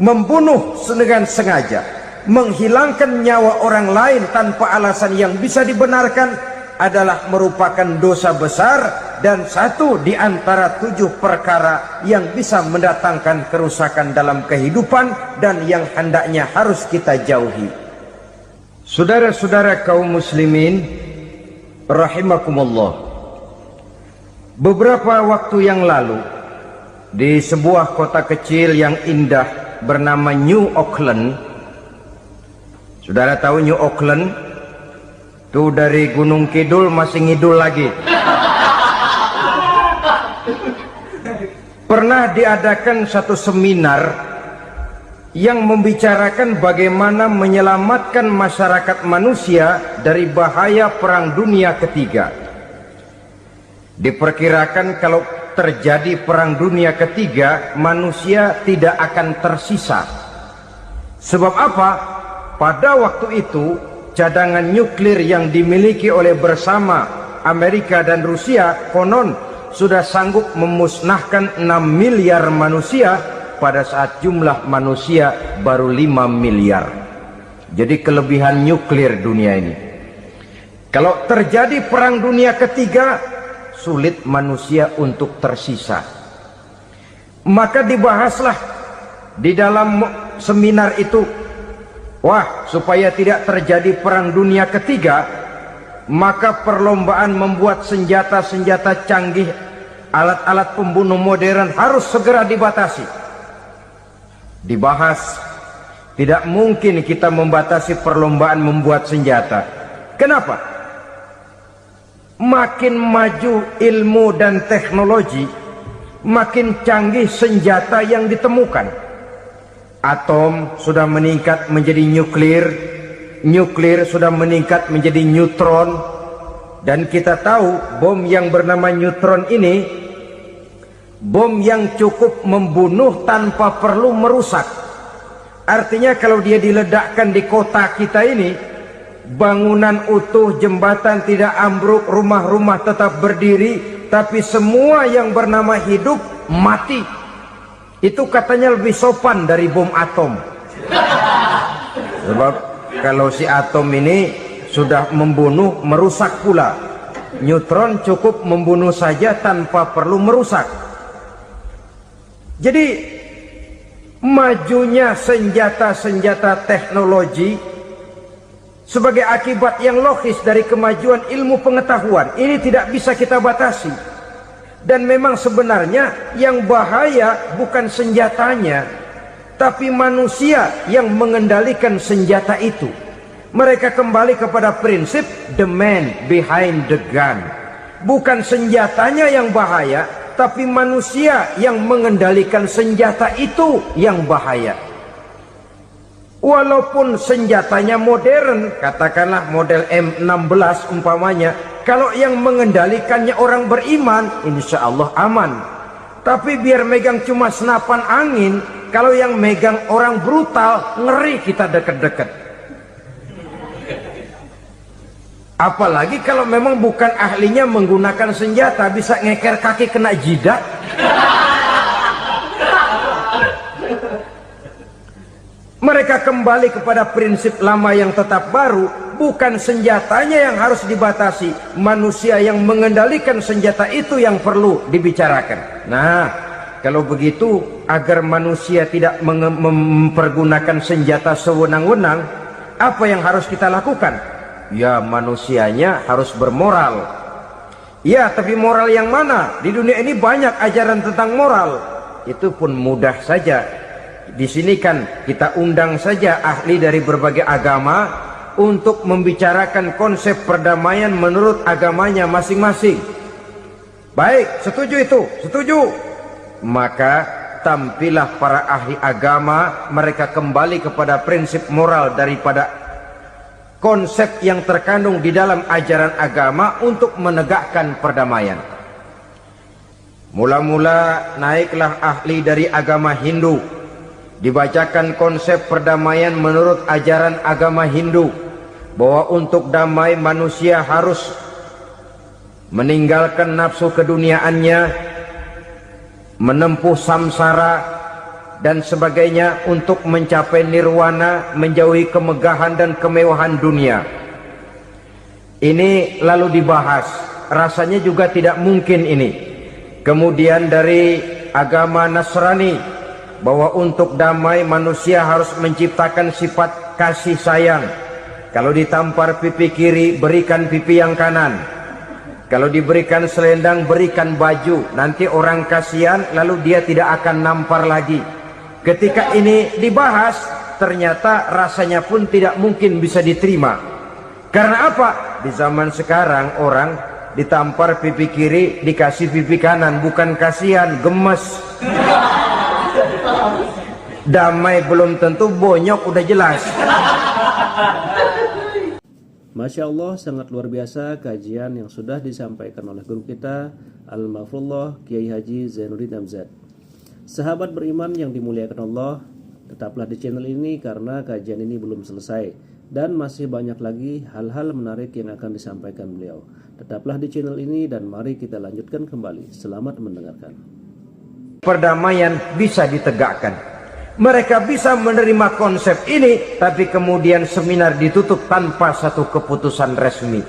Membunuh dengan sengaja, menghilangkan nyawa orang lain tanpa alasan yang bisa dibenarkan, adalah merupakan dosa besar dan satu di antara 7 perkara yang bisa mendatangkan kerusakan dalam kehidupan dan yang hendaknya harus kita jauhi. Saudara-saudara kaum muslimin rahimakumullah, beberapa waktu yang lalu di sebuah kota kecil yang indah bernama New Auckland. Saudara tahu New Auckland? Tuh dari Gunung Kidul masih ngidul lagi. Pernah diadakan satu seminar yang membicarakan bagaimana menyelamatkan masyarakat manusia dari bahaya Perang Dunia Ketiga. Diperkirakan kalau terjadi Perang Dunia Ketiga, manusia tidak akan tersisa. Sebab apa? Pada waktu itu cadangan nuklir yang dimiliki oleh bersama Amerika dan Rusia konon sudah sanggup memusnahkan 6 miliar manusia pada saat jumlah manusia baru 5 miliar. Jadi kelebihan nuklir dunia ini. Kalau terjadi Perang Dunia Ketiga, sulit manusia untuk tersisa. Maka dibahaslah di dalam seminar itu, wah, supaya tidak terjadi Perang Dunia Ketiga, maka perlombaan membuat senjata-senjata canggih, alat-alat pembunuh modern harus segera dibatasi. Dibahas, tidak mungkin kita membatasi perlombaan membuat senjata. Kenapa? Makin maju ilmu dan teknologi, makin canggih senjata yang ditemukan. Atom sudah meningkat menjadi nuklir, nuklir sudah meningkat menjadi neutron, dan kita tahu bom yang bernama neutron ini bom yang cukup membunuh tanpa perlu merusak. Artinya kalau dia diledakkan di kota kita ini, bangunan utuh, jembatan tidak ambruk, rumah-rumah tetap berdiri, tapi semua yang bernama hidup mati. Itu katanya lebih sopan dari bom atom. Sebab kalau si atom ini sudah membunuh, merusak pula. Neutron cukup membunuh saja tanpa perlu merusak. Jadi majunya senjata-senjata teknologi sebagai akibat yang logis dari kemajuan ilmu pengetahuan ini tidak bisa kita batasi. Dan memang sebenarnya yang bahaya bukan senjatanya, tapi manusia yang mengendalikan senjata itu. Mereka kembali kepada prinsip the man behind the gun. Bukan senjatanya yang bahaya, tapi manusia yang mengendalikan senjata itu yang bahaya. Walaupun senjatanya modern, katakanlah model M16 umpamanya, kalau yang mengendalikannya orang beriman, insya Allah aman. Tapi biar megang cuma senapan angin, kalau yang megang orang brutal, ngeri kita deket-deket. Apalagi kalau memang bukan ahlinya menggunakan senjata, bisa ngeker kaki kena jidat. Mereka kembali kepada prinsip lama yang tetap baru. Bukan senjatanya yang harus dibatasi, manusia yang mengendalikan senjata itu yang perlu dibicarakan. Nah, kalau begitu, agar manusia tidak mempergunakan senjata sewenang-wenang, apa yang harus kita lakukan? Ya, manusianya harus bermoral. Ya, tapi moral yang mana? Di dunia ini banyak ajaran tentang moral. Itu pun mudah saja. Di sini kan kita undang saja ahli dari berbagai agama untuk membicarakan konsep perdamaian menurut agamanya masing-masing. Baik, setuju itu, setuju. Maka tampillah para ahli agama, mereka kembali kepada prinsip moral daripada konsep yang terkandung di dalam ajaran agama untuk menegakkan perdamaian. Mula-mula naiklah ahli dari agama Hindu, dibacakan konsep perdamaian menurut ajaran agama Hindu, bahwa untuk damai manusia harus meninggalkan nafsu keduniaannya, menempuh samsara dan sebagainya untuk mencapai nirwana, menjauhi kemegahan dan kemewahan dunia. Ini lalu dibahas, rasanya juga tidak mungkin ini. Kemudian dari agama Nasrani, bahwa untuk damai manusia harus menciptakan sifat kasih sayang. Kalau ditampar pipi kiri, berikan pipi yang kanan. Kalau diberikan selendang, berikan baju. Nanti orang kasihan, lalu dia tidak akan nampar lagi. Ketika ini dibahas, ternyata rasanya pun tidak mungkin bisa diterima. Karena apa? Di zaman sekarang orang ditampar pipi kiri, dikasih pipi kanan. Bukan kasihan, gemes. Damai belum tentu, bonyok udah jelas. Masya Allah, sangat luar biasa kajian yang sudah disampaikan oleh guru kita Al-Mafrullah Kiai Haji Zainuddin Amzad. Sahabat beriman yang dimuliakan Allah, tetaplah di channel ini karena kajian ini belum selesai dan masih banyak lagi hal-hal menarik yang akan disampaikan beliau. Tetaplah di channel ini dan mari kita lanjutkan kembali. Selamat mendengarkan. Perdamaian bisa ditegakkan. Mereka bisa menerima konsep ini, tapi kemudian seminar ditutup tanpa satu keputusan resmi.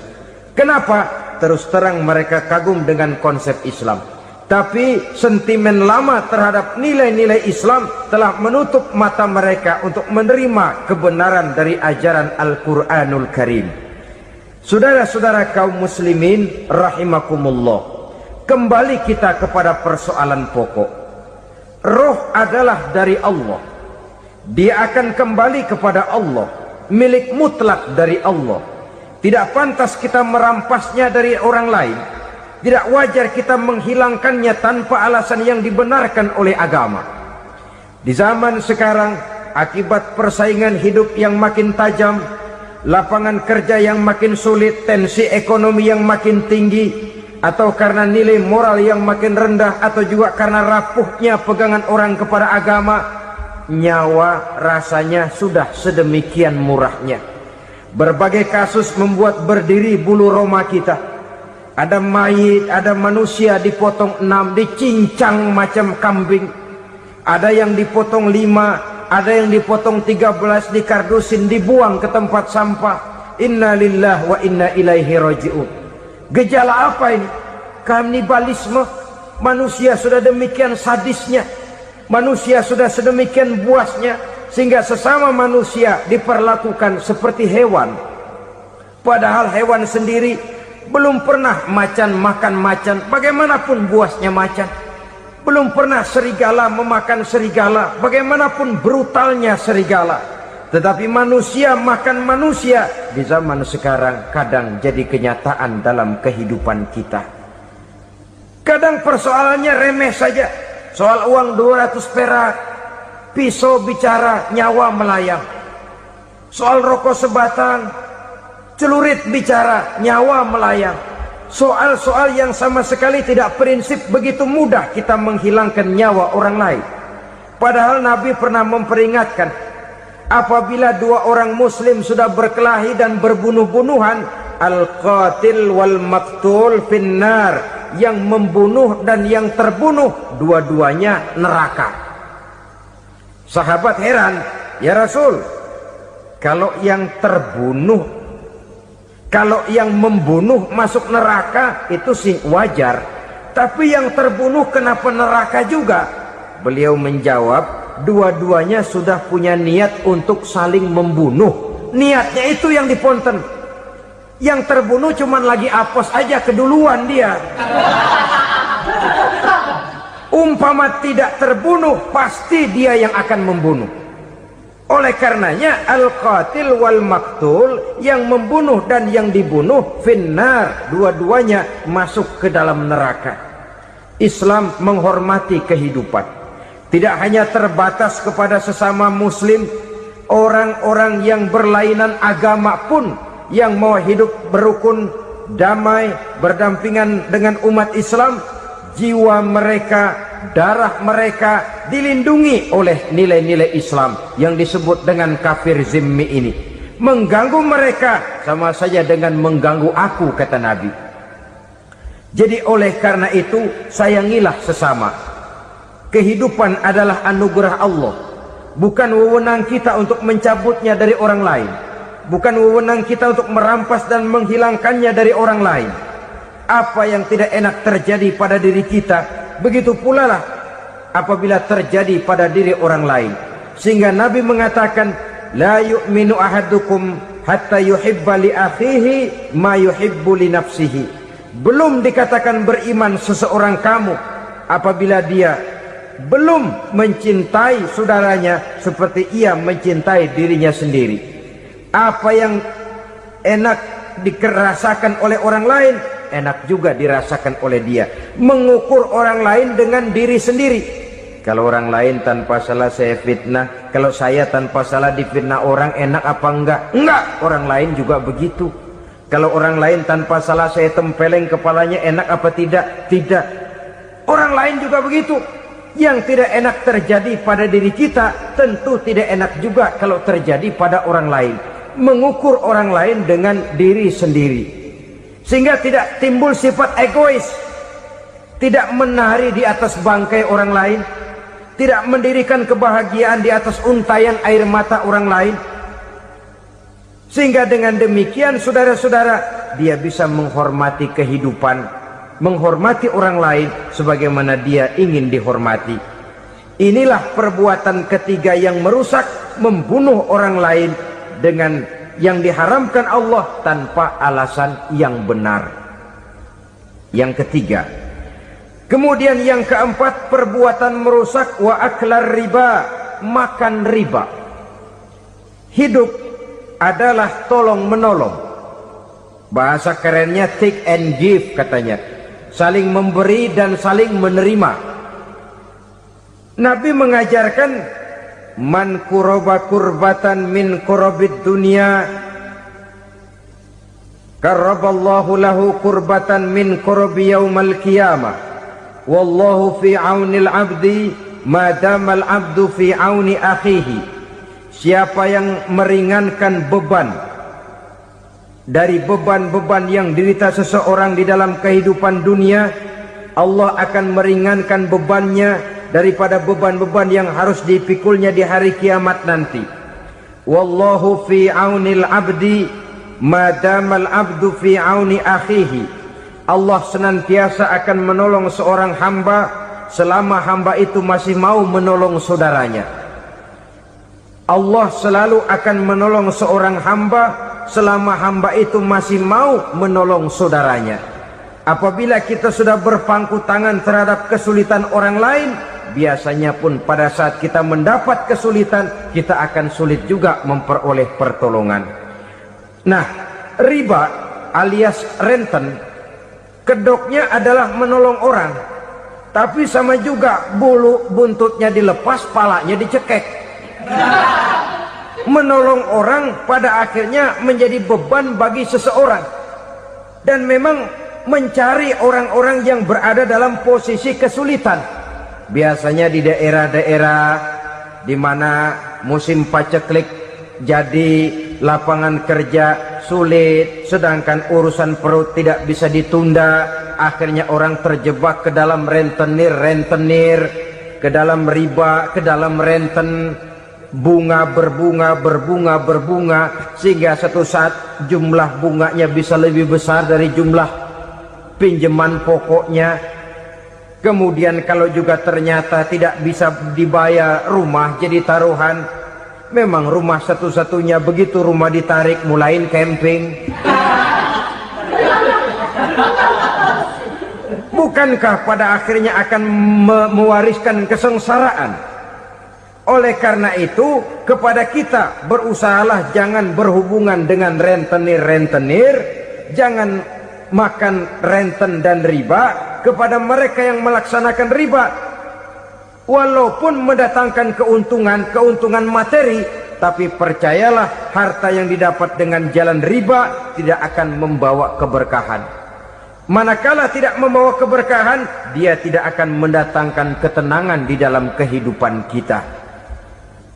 Kenapa? Terus terang mereka kagum dengan konsep Islam, tapi sentimen lama terhadap nilai-nilai Islam telah menutup mata mereka untuk menerima kebenaran dari ajaran Al-Quranul Karim. Saudara-saudara kaum muslimin rahimakumullah, kembali kita kepada persoalan pokok. Roh adalah dari Allah. Dia akan kembali kepada Allah, milik mutlak dari Allah. Tidak pantas kita merampasnya dari orang lain. Tidak wajar kita menghilangkannya tanpa alasan yang dibenarkan oleh agama. Di zaman sekarang, akibat persaingan hidup yang makin tajam, lapangan kerja yang makin sulit, tensi ekonomi yang makin tinggi, atau karena nilai moral yang makin rendah, atau juga karena rapuhnya pegangan orang kepada agama, nyawa rasanya sudah sedemikian murahnya. Berbagai kasus membuat berdiri bulu roma kita. Ada mayit, ada manusia dipotong 6, dicincang macam kambing. Ada yang dipotong 5, ada yang dipotong 13, dikardusin, dibuang ke tempat sampah. Inna lillahi wa inna ilaihi raji'un. Gejala apa ini? Kanibalisme. Manusia sudah demikian sadisnya, manusia sudah sedemikian buasnya, sehingga sesama manusia diperlakukan seperti hewan. Padahal hewan sendiri belum pernah macan makan macan, bagaimanapun buasnya macan. Belum pernah serigala memakan serigala, bagaimanapun brutalnya serigala. Tetapi manusia makan manusia di zaman sekarang kadang jadi kenyataan dalam kehidupan kita. Kadang persoalannya remeh saja. Soal uang 200 perak, pisau bicara, nyawa melayang. Soal rokok sebatang, celurit bicara, nyawa melayang. Soal-soal yang sama sekali tidak prinsip, begitu mudah kita menghilangkan nyawa orang lain. Padahal Nabi pernah memperingatkan, apabila dua orang muslim sudah berkelahi dan berbunuh-bunuhan, al-qatil wal maktul finnar, yang membunuh dan yang terbunuh dua-duanya neraka. Sahabat heran, ya Rasul, kalau yang terbunuh, kalau yang membunuh masuk neraka itu sih wajar, tapi yang terbunuh kenapa neraka juga? Beliau menjawab, dua-duanya sudah punya niat untuk saling membunuh. Niatnya itu yang diponten. Yang terbunuh cuman lagi apes aja, keduluan dia. Umpama tidak terbunuh, pasti dia yang akan membunuh. Oleh karenanya al-qatil wal maktul, yang membunuh dan yang dibunuh finnar, dua-duanya masuk ke dalam neraka. Islam menghormati kehidupan, tidak hanya terbatas kepada sesama muslim, orang-orang yang berlainan agama pun yang mau hidup berukun, damai, berdampingan dengan umat Islam, jiwa mereka, darah mereka dilindungi oleh nilai-nilai Islam yang disebut dengan kafir zimmi ini. Mengganggu mereka sama saja dengan mengganggu aku, kata Nabi. Jadi oleh karena itu, sayangilah sesama. Kehidupan adalah anugerah Allah, bukan wewenang kita untuk mencabutnya dari orang lain. bukan wewenang kita untuk merampas dan menghilangkannya dari orang lain. Apa yang tidak enak terjadi pada diri kita, begitu pula lah apabila terjadi pada diri orang lain. Sehingga Nabi mengatakan, la yu'minu ahadukum hatta yuhibba li akhihi ma yuhibbu li nafsihi. Belum dikatakan beriman seseorang kamu apabila dia belum mencintai saudaranya seperti ia mencintai dirinya sendiri. Apa yang enak dirasakan oleh orang lain, enak juga dirasakan oleh dia. Mengukur orang lain dengan diri sendiri. Kalau orang lain tanpa salah saya fitnah, kalau saya tanpa salah difitnah orang, enak apa enggak? Enggak, orang lain juga begitu. Kalau orang lain tanpa salah saya tempeleng kepalanya, enak apa tidak? Tidak. Orang lain juga begitu. Yang tidak enak terjadi pada diri kita, tentu tidak enak juga kalau terjadi pada orang lain. Mengukur orang lain dengan diri sendiri, sehingga tidak timbul sifat egois, tidak menari di atas bangkai orang lain, tidak mendirikan kebahagiaan di atas untayan air mata orang lain. Sehingga dengan demikian saudara-saudara, dia bisa menghormati kehidupan, menghormati orang lain sebagaimana dia ingin dihormati. Inilah perbuatan ketiga yang merusak, membunuh orang lain dengan yang diharamkan Allah tanpa alasan yang benar. Yang ketiga. Kemudian yang keempat, perbuatan merusak wa aklar riba, makan riba. Hidup adalah tolong menolong. Bahasa kerennya take and give katanya. Saling memberi dan saling menerima. Nabi mengajarkan, man kuraba kurbatan min kurabid dunya karaballahu lahu kurbatan min kurabi yaumal qiyamah. Wallahu fi aunil abdi madamal abdu fi auni akhihi. Siapa yang meringankan beban dari beban-beban yang diderita seseorang di dalam kehidupan dunia, Allah akan meringankan bebannya daripada beban-beban yang harus dipikulnya di hari kiamat nanti. Wallahu fi aunil abdi madamal abdu fi auni akhihi. Allah senantiasa akan menolong seorang hamba selama hamba itu masih mau menolong saudaranya. Allah selalu akan menolong seorang hamba selama hamba itu masih mau menolong saudaranya. Apabila kita sudah berpangku tangan terhadap kesulitan orang lain, biasanya pun pada saat kita mendapat kesulitan, kita akan sulit juga memperoleh pertolongan. Nah, riba alias renten, kedoknya adalah menolong orang, tapi sama juga bulu buntutnya dilepas, palanya dicekek. Menolong orang pada akhirnya menjadi beban bagi seseorang. Dan memang mencari orang-orang yang berada dalam posisi kesulitan, biasanya di daerah-daerah di mana musim paceklik, jadi lapangan kerja sulit, sedangkan urusan perut tidak bisa ditunda. Akhirnya orang terjebak ke dalam rentenir, ke dalam riba, ke dalam renten. Bunga berbunga, sehingga satu saat jumlah bunganya bisa lebih besar dari jumlah pinjaman pokoknya. Kemudian kalau juga ternyata tidak bisa dibayar, rumah jadi taruhan. Memang rumah satu-satunya, begitu rumah ditarik mulain camping. Bukankah pada akhirnya akan mewariskan kesengsaraan? Oleh karena itu, kepada kita berusahalah jangan berhubungan dengan rentenir, jangan makan renten dan riba. Kepada mereka yang melaksanakan riba, walaupun mendatangkan keuntungan materi, tapi percayalah, harta yang didapat dengan jalan riba tidak akan membawa keberkahan. Manakala tidak membawa keberkahan, dia tidak akan mendatangkan ketenangan di dalam kehidupan kita.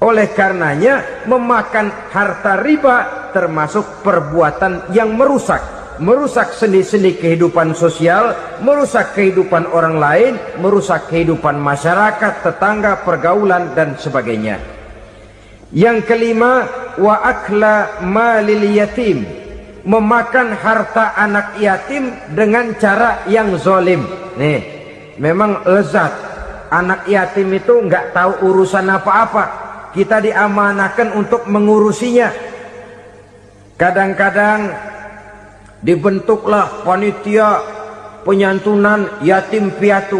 Oleh karenanya, memakan harta riba termasuk perbuatan yang merusak sendi-sendi kehidupan sosial, merusak kehidupan orang lain, merusak kehidupan masyarakat, tetangga, pergaulan dan sebagainya. Yang kelima, wa akla malil yatim, memakan harta anak yatim dengan cara yang zalim. Nih, memang lezat. Anak yatim itu nggak tahu urusan apa-apa. Kita diamanahkan untuk mengurusinya. Kadang-kadang dibentuklah panitia penyantunan yatim piatu.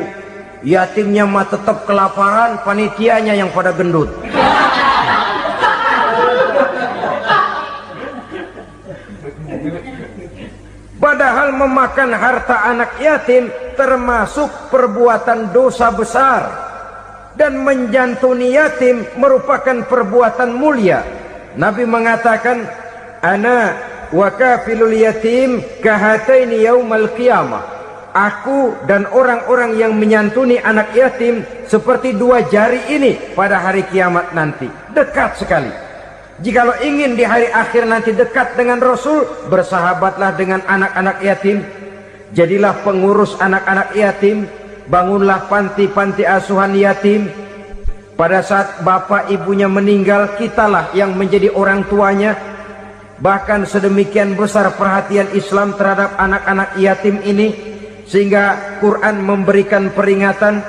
Yatimnya mah tetap kelaparan, panitianya yang pada gendut. Padahal memakan harta anak yatim termasuk perbuatan dosa besar, dan menjantuni yatim merupakan perbuatan mulia. Nabi mengatakan, ana wa kafilul yatim kahataini yaumal qiyamah. Aku dan orang-orang yang menyantuni anak yatim seperti dua jari ini pada hari kiamat nanti. Dekat sekali. Jikalau ingin di hari akhir nanti dekat dengan Rasul, bersahabatlah dengan anak-anak yatim. Jadilah pengurus anak-anak yatim. Bangunlah panti-panti asuhan yatim. Pada saat bapak ibunya meninggal, kitalah yang menjadi orang tuanya. Bahkan sedemikian besar perhatian Islam terhadap anak-anak yatim ini, sehingga Quran memberikan peringatan,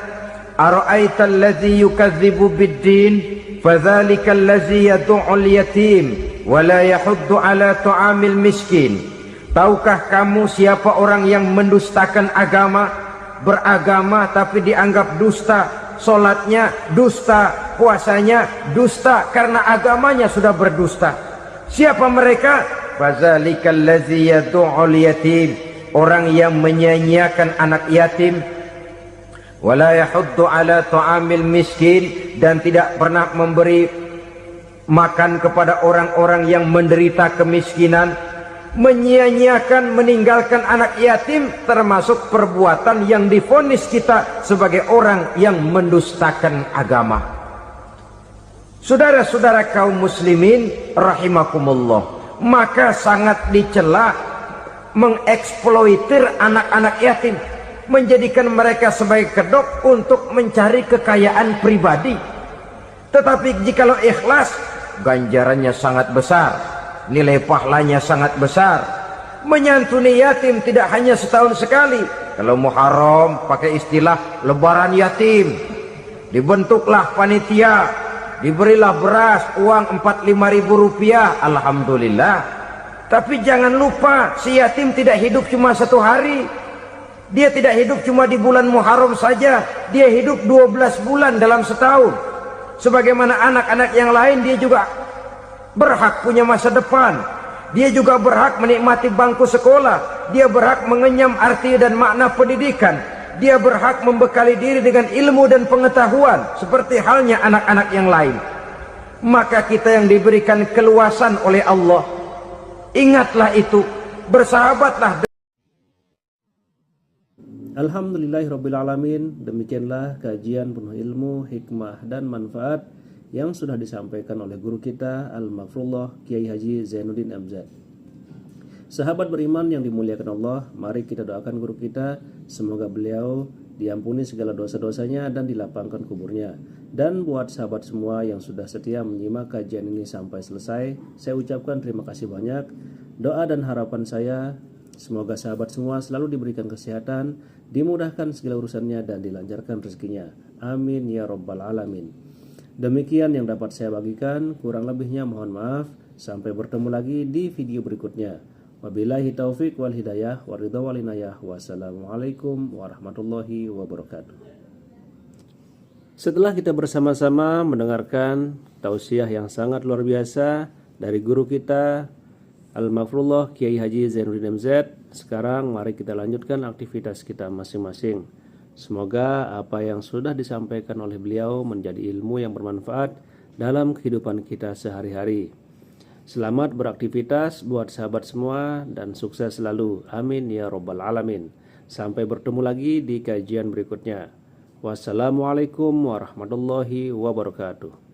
ara'aital ladzi yukadzibu bid-din fadzalikal ladzi yad'ul yatim wa la yahuddu ala ta'amil miskin. Tahukah kamu siapa orang yang mendustakan agama, beragama tapi dianggap dusta, salatnya dusta, puasanya dusta karena agamanya sudah berdusta. Siapa mereka? Fadzalikal ladzi yad'ul yatim, orang yang menyia-nyiakan anak yatim, wala yahuddu ala ta'amil miskin, dan tidak pernah memberi makan kepada orang-orang yang menderita kemiskinan. Menyia-nyiakan, meninggalkan anak yatim termasuk perbuatan yang divonis kita sebagai orang yang mendustakan agama. Saudara-saudara kaum muslimin rahimakumullah, maka sangat dicela mengeksploitir anak-anak yatim, menjadikan mereka sebagai kedok untuk mencari kekayaan pribadi. Tetapi jikalau ikhlas, ganjarannya sangat besar, nilai pahalanya sangat besar. Menyantuni yatim tidak hanya setahun sekali. Kalau Muharram pakai istilah lebaran yatim, dibentuklah panitia, diberilah beras, uang 45.000 rupiah, alhamdulillah. Tapi jangan lupa, si yatim tidak hidup cuma satu hari. Dia tidak hidup cuma di bulan Muharram saja. Dia hidup 12 bulan dalam setahun. Sebagaimana anak-anak yang lain, dia juga berhak punya masa depan. Dia juga berhak menikmati bangku sekolah. Dia berhak mengenyam arti dan makna pendidikan. Dia berhak membekali diri dengan ilmu dan pengetahuan, seperti halnya anak-anak yang lain. Maka kita yang diberikan keluasan oleh Allah, ingatlah itu, bersahabatlah. Alhamdulillahirrabbilalamin. Demikianlah kajian penuh ilmu, hikmah, dan manfaat yang sudah disampaikan oleh guru kita Al-Maghfurullah Kiai Haji Zainuddin MZ. Sahabat beriman yang dimuliakan Allah, mari kita doakan guru kita, semoga beliau diampuni segala dosa-dosanya dan dilapangkan kuburnya. Dan buat sahabat semua yang sudah setia menyimak kajian ini sampai selesai, saya ucapkan terima kasih banyak. Doa dan harapan saya, semoga sahabat semua selalu diberikan kesehatan, dimudahkan segala urusannya, dan dilancarkan rezekinya. Amin ya rabbal alamin. Demikian yang dapat saya bagikan, kurang lebihnya mohon maaf. Sampai bertemu lagi di video berikutnya. Wabillahi taufik wal hidayah waridha wal inayah. Wassalamualaikum warahmatullahi wabarakatuh. Setelah kita bersama-sama mendengarkan tausiah yang sangat luar biasa dari guru kita Al-Maghfurullah Kiai Haji Zainuddin MZ, sekarang mari kita lanjutkan aktivitas kita masing-masing. Semoga apa yang sudah disampaikan oleh beliau menjadi ilmu yang bermanfaat dalam kehidupan kita sehari-hari. Selamat beraktivitas buat sahabat semua dan sukses selalu. Amin ya rabbal alamin. Sampai bertemu lagi di kajian berikutnya. Wassalamualaikum warahmatullahi wabarakatuh.